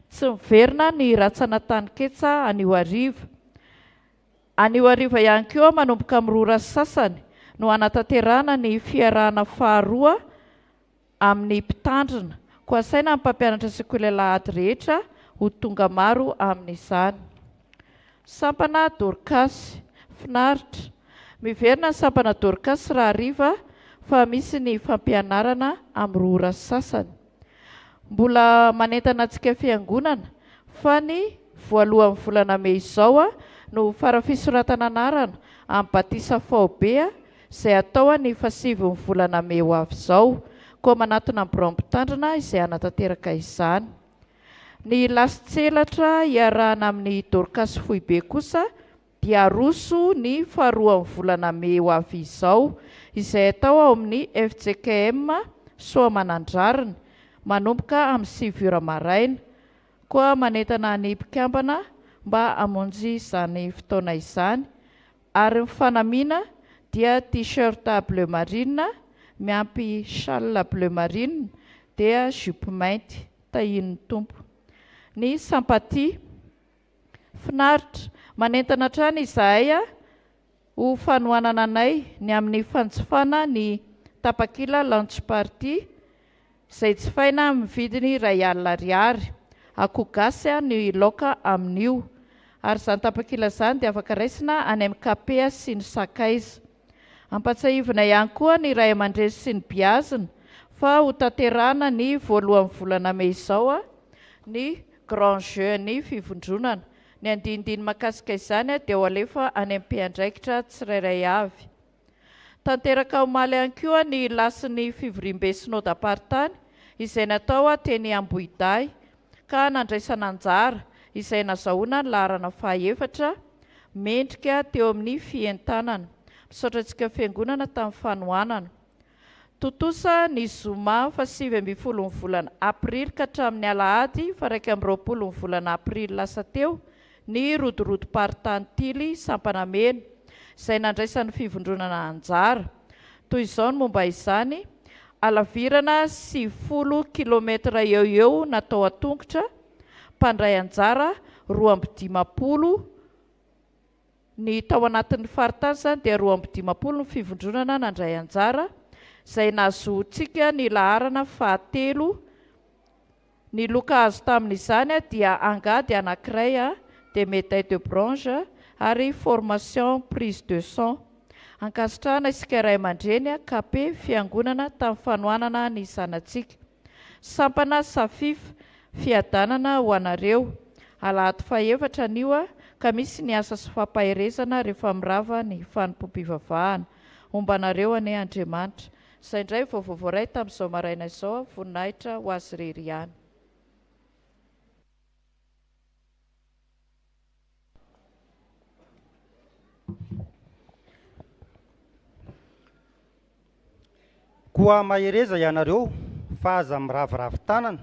K: tsy miverina ny ratsana taniketsa anio ariva. Anio ariva ihany koa manomboka amin'ny 2 ora sasany no anatanterahana ny fiarahana faharoa amin'ny mpitandrina, koa saina amin'ny mpampianatra Sekulela ady rehetra ho tonga maro amin'izany. Sampana Dorcas finaritra, miverina ny sampana Dorcas raha ariva fa misy ny fampianarana amin'ny 2 ora sasany. Mbola manentana antsika fiangonana fa ny voalohan'ny volana Mei izao no farafisoratana anarana amin'ny batisa faobea izay atao ny 7 volana Mei ho avy izao, koa manatona amin'ny birao mpitandrina izay anatanteraka izany. Ny lasitselatra iarahana amin'ny Dorcas Foibe kosa dia roso ny 2 volana Mei ho avy izao, izay atao ao amin'ny FJKM Soamanandrarina, manomboka amin'ny 7 ora maraina, koa manentana ny mpikambana mba hamonjy izany fotoana izany. Ary ny fanamiana dia t-shirt bleu marine miampy châle bleu marine dia jupe mainty tahin'ny tompo. Ny Sampaty finaritra, manentana trany izahay ho fanohanana anay ny amin'ny fanjifana ny tapakila lunch party izay jifaina amin'ny vidiny R1,00, akoho gasy ny laoka amin'io. Ary izany tapakila izany dia afaka raisina any amin'ny kapea sy ny sakaiza. Ampatsahivana ihany koa ny ray aman-dreny sy ny biazina fa ho tanterahana ny voalohan'ny volana Mei izao ny grand jeu ny fivondronana. Ny andinindiny makasika izany dia ho alefa any amin'ny mpiandraikitra tsirairay avy. Tanteraka omaly ihany koa ny lasin'ny fivorimbe synodam-paritany izay natao teny Ambohidahy ka nandraisana anjara izay nazahoana ny laharana 7 mendrika teo amin'ny fientanana. Misaotra antsika fiangonana tamin'ny fanohanana. Totosa ny zoma fa 7 volana Aprily ka hatramin'ny Alahady fa 20 volana Aprily lasa teo ny rodorodo-paritany Tily Sampanamena izay nandraisan'ny fivondronana anjara. Toy izao ny momba izany, alavirana 90 kilometра eo natao atongotra, mpandray anjara 250. Ny tao anatin'ny faritany izany dia 250 ny fivondronana nandray anjara izay nahazoantsika ny laharana 7. Ny loka azo tamin'izany dia angady anankiray dia médaille de bronze ary formation prise de son. Ankasitrahana isika ray aman-dreny KP fiangonana tamin'ny fanohanana ny zanatsika. Sampana Safif fiadanana ho anareo. Alahady 4 anio ka misy ny asa sy fampahirezana rehefa mirava ny fanompom-pivavahana. Ombanareo ane Andriamanitra. Izay indray vaovao iray tamin'izao maraina izao, voninahitra ho azy irery ihany.
L: Koa mahereza ianareo fa aza miraviravy tanana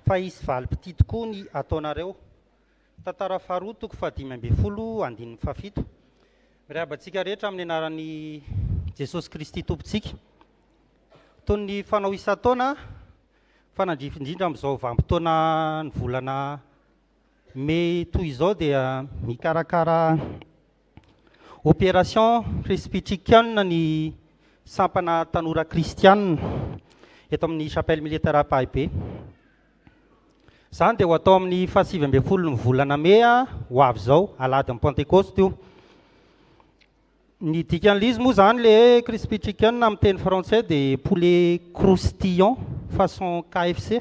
L: fa isy valim-pity tokoa ny ataonareo. Tantara faharoa toko 5 andininy 7. Mirabantsika rehetra amin'ny anaran'ny Jesosy Kristy tompontsika. Toy ny fanao isan-taona fa nandrifindrindra amin'izao vanim-potoana ny volana Mei toy izao dia mikarakara opération presbyterienne ny sampana tanora kristianina eto amin'ny chapelle militaire Pahibe. Izany dia ho atao amin'ny 7 ny volana Mei ho avy izao, alahady amin'ny Pentecoste io. Ny dikan'izy moa zany le crispy chicken amin'ny teny français dia poulet croustillant façon KFC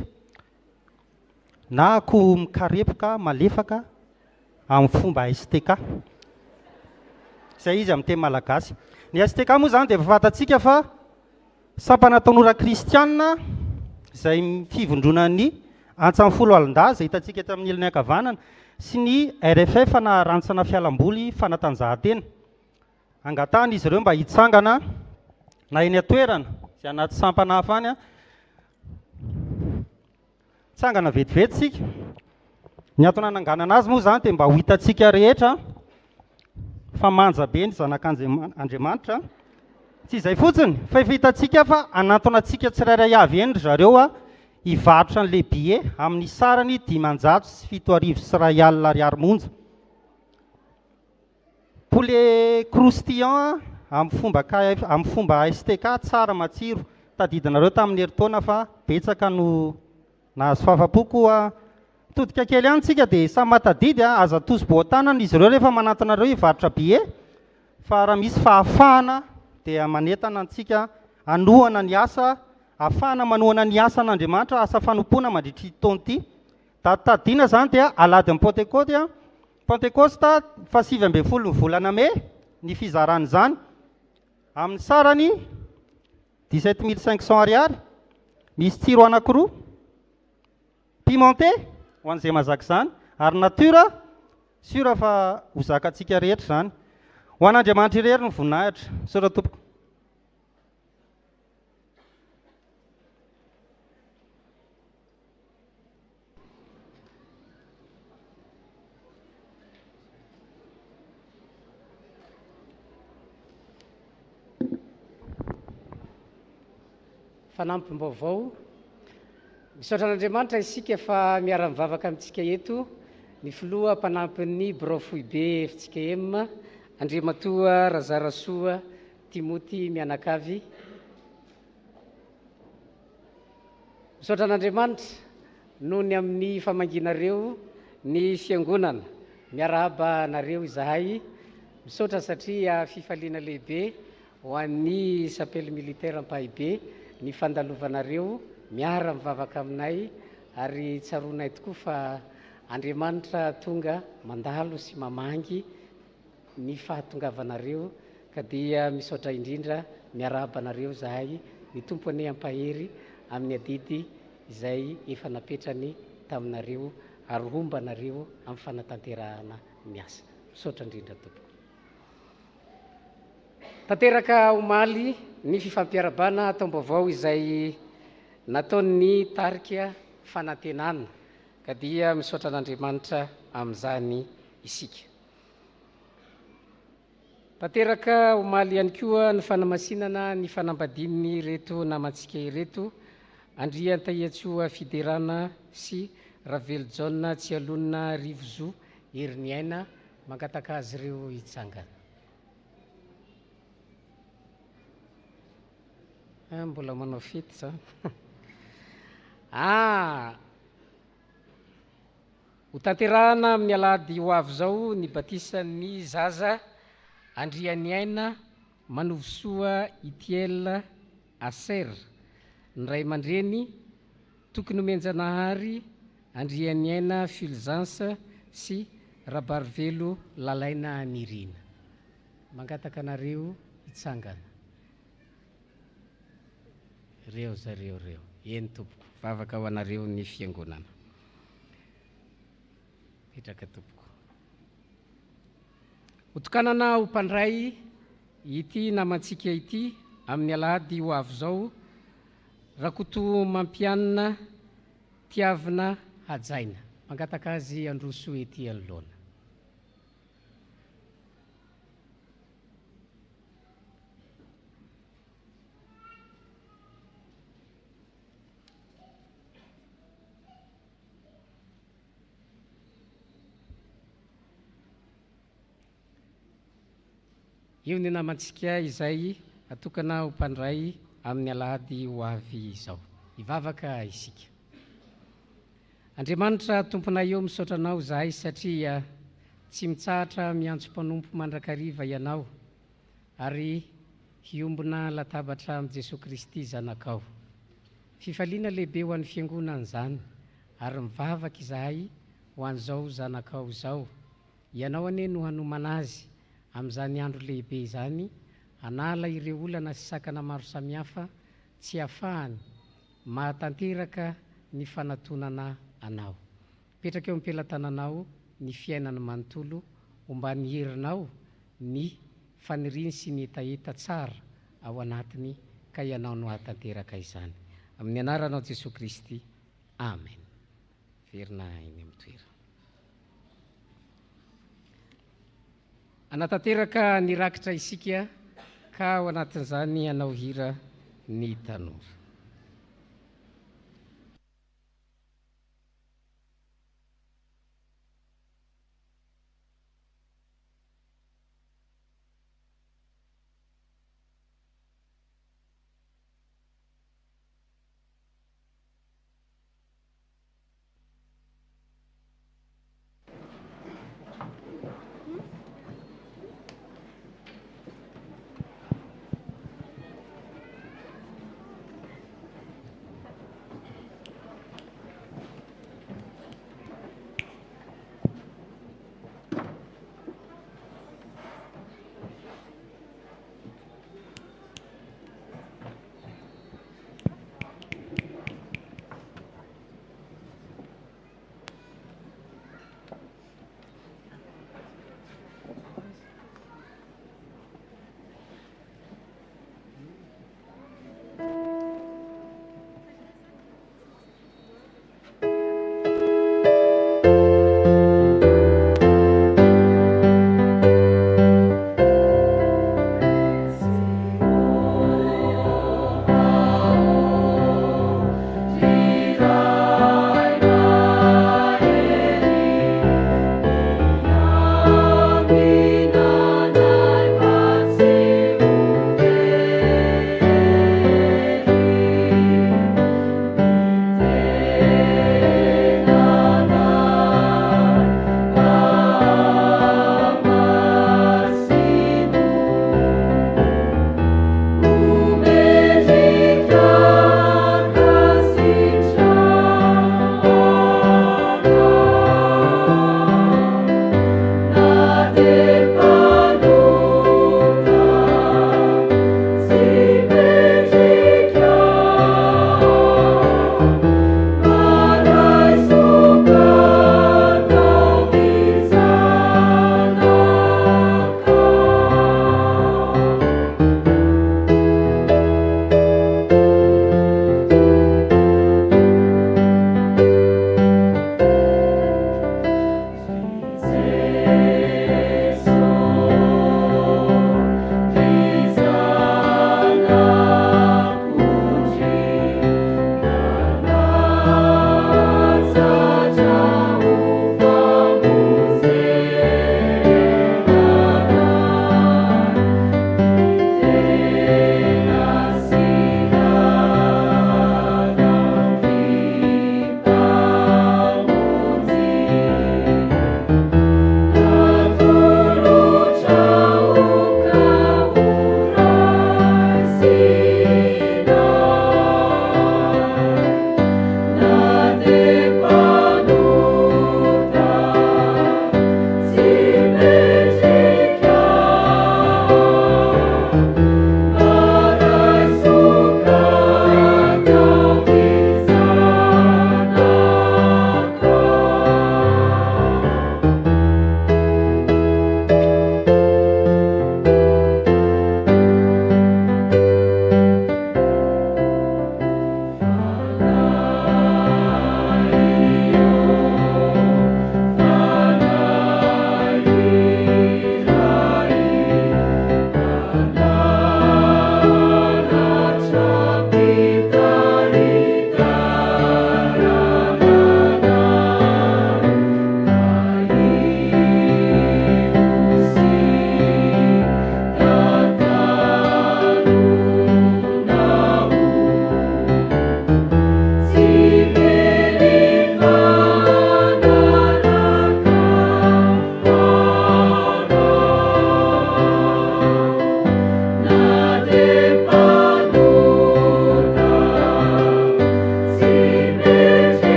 L: na akoho mikarepoka malefaka amin'ny fomba STK. Izay izy amin'ny teny malagasy. Ny STK moa zany dia fatatsika fa sampana tanora kristianina izay fivondronan'ny antsan'ny folo alin-da zay hitantsika eto amin'ny ilany ankavanana sy ny RFF na rantsana fialamboly fanatanjahantena. Angatahana izy ireo mba hitsangana na eny atoerana zay anaty sampana hafa any a tsangana vetivety sika. Ny atony ananganana azy moa zany dia mba ho hitantsika rehetra fa manja be ny zanak'Andriamanitra, tsy izay fotsiny fa efa hitantsika fa anatona antsika tsirairay avy eny ry zareo a hivarotra an'ilay billet amin'ny sarany 507 sy iray alina ariary monja. Poulet croustillant amin'ny fomba STK tsara matsiro, tadidinareo tamin'ny herintaona fa betsaka no nahazo fahafa-po koa todika kely ihany tsika dia samy matadidy aza tozy boatanana izy ireo rehefa manantonareo hivarotra billet, fa raha misy fahafahana dia manentana antsika anohana ny asa, ahafahana manohana ny asan'Andriamanitra, asa fanompoana mandritra taona ity. Tadidina zany dia alady amin'ny Pentecosta fa 7 ny volana May ny fizarana izany amin'ny sarany 17 500 ariary, misy tsiro anankiroa pimenté ho an'izay mazaka izany ary natura sura fa ho zakantsika rehetra zany. Ho an'Andriamanitra irery ny voninahitra. Saotra tompoko.
H: Fanampim-baovao, misaotra an'Andriamanitra isika fa miara-mivavaka amintsika eto. Ny filoha mpanampin'ny Brofoy be fitsika em Andriamatoa Razarasoa Timoty Mianakavy. Misaotra an'Andriamanitra noho ny amin'ny famanginareo ny fiangonana, miarahaba nareo izahay. Misaotra satria fifaliana lehibe ho an'ny sapely militaire Ampahibe ny fandalovanareo miara mivavaka aminay ary tsaronay tokoa fa Andriamanitra tonga mandalo sy mamangy ny fahatongavanareo, ka dia misaotra indrindra miarabanareo zahay ny tompony ampahery amin'ny adidy izay efa napetrany taminareo ary hombanareo amin'ny fanatanterahana miasa. Misaotra indrindra tompoko. Tanteraka omaly ny fifampiarabana taom-baovao izay nataon'ny tarika fanantenana, ka dia misaotra an'Andriamanitra amin'izany isika. Tanteraka omaly ihany koa ny fanamasinana ny fanambadin'ny reto namantsika ireto: Andriantaiatsoa Fiderana sy Ravelo Jaune Tsialonina Rivozo Heriniaina, mangataka azy ireo hitsangana. Mbola manao fety za. Ho tanterahana amin'ny alahady ho avy zao ny batisan'ny zaza Andrianiaina Manovosoa Itiel Aser, ny ray aman-dreny tokony Menjanahary Andrianiaina Fulgence sy Rabarivelo Lalaina Nirina. Mangataka anareo hitsangana. Reo zareo reo, eny tompoko, vavaka ho anareo ny fiangonana. Petraka tompoko. Hotokanana ho mpandray ity namantsika ity amin'ny alahady ho avy zao: Rakoto Mampianina Tiavina Hajaina. Mangataka azy androso ety anoloana. Io ny namantsika izay atokana ho mpandray amin'ny alahady ho avy izao. Hivavaka isika. Andriamanitra tomponay eo, misaotra anao zahay satria tsy mitsahatra miantso mpanompo mandrakariva ianao ary hiombona latabatra amin'ny Jesosy Kristy zanakao. Fifaliana lehibe ho an'ny fiangonana izany ary mivavaka izahay ho an'izao zanakao izao. Ianao ane no hanomana azy amin'izany andro lehibe izany, hanala ireo olana sy sakana maro samihafa tsy hafahany mahatanteraka ny fanatonana anao. Petraka eo ampelantananao ny fiainana manontolo ombany herinao ny faniriny sy ny etaeta tsara ao anatiny ka ianao no atanteraka izany. Amin'ny anaranao Jesosy Kristy. Amen. Verina eny amin'ny toerana. Anatanteraka ny rakitra isika ka ao anatin'izany anao hira ny tanora.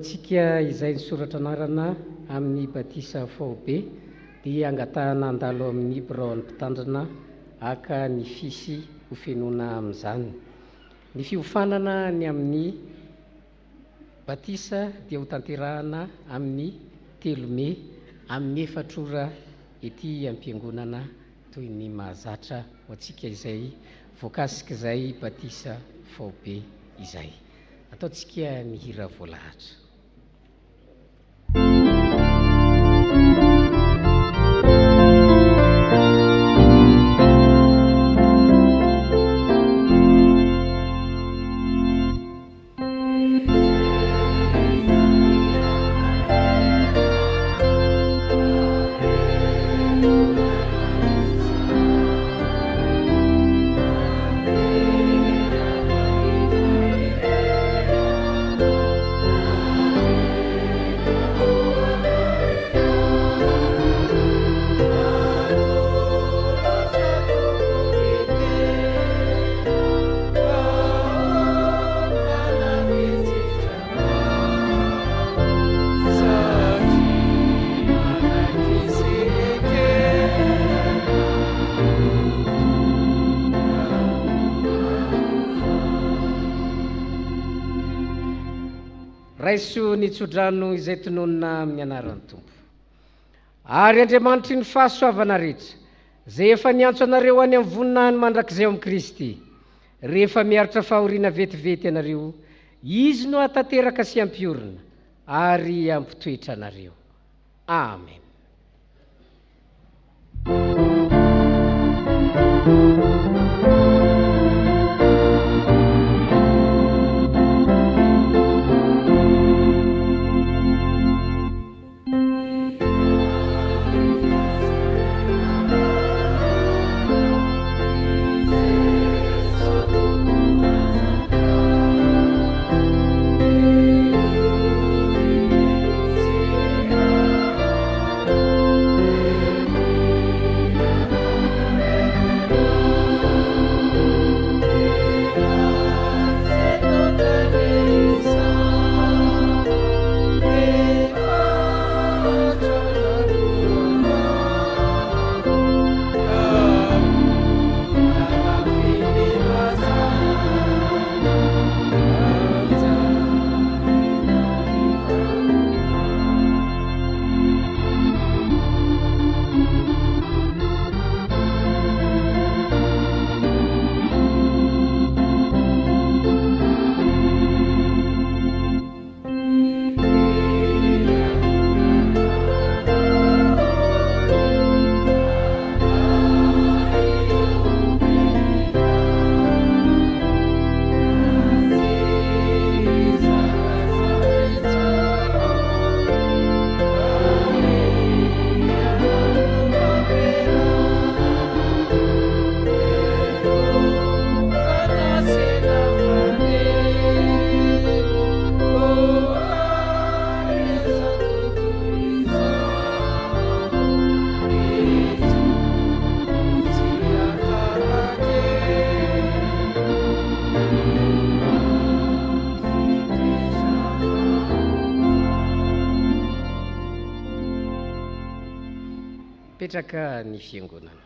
H: antsika izay nysoratra anarana amin'ny batisa faobe dia angatahana andalo amin'ny biraon'ny mpitandrana aka ny fisy ho fenona amin'izany. Ny fiofanana ny amin'ny batisa dia ho tanterahana amin'ny 3 Mey amin'ny 4 ora ety am-piangonana toy ny mahazatra ho antsika izay voakasika izay batisa faobe izay. Ataontsika ny hira voalahatra. Raiso ny tsodrano izay tononona amin'ny anaran'ny Tompo. Ary Andriamanitry ny fahasoavana rehetra zay efa niantso anareo any amin'ny voninahiny mandrakizay amin'ny Kristy, rehefa miaritra fahoriana vetivety anareo, izy no atateraka sy ampiorina ary ampitoetra anareo. Amen. Petraka ny fiangonana.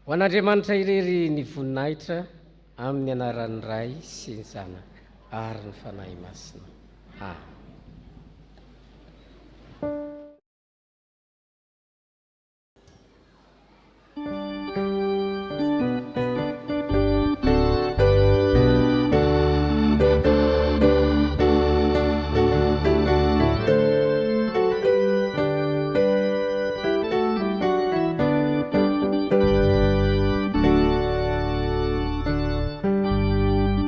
H: Ho an'Andriamanitra irery ny voninahitra amin'ny anaran'ny Ray sy ny Zanaka ary ny fanahy masina. Amen.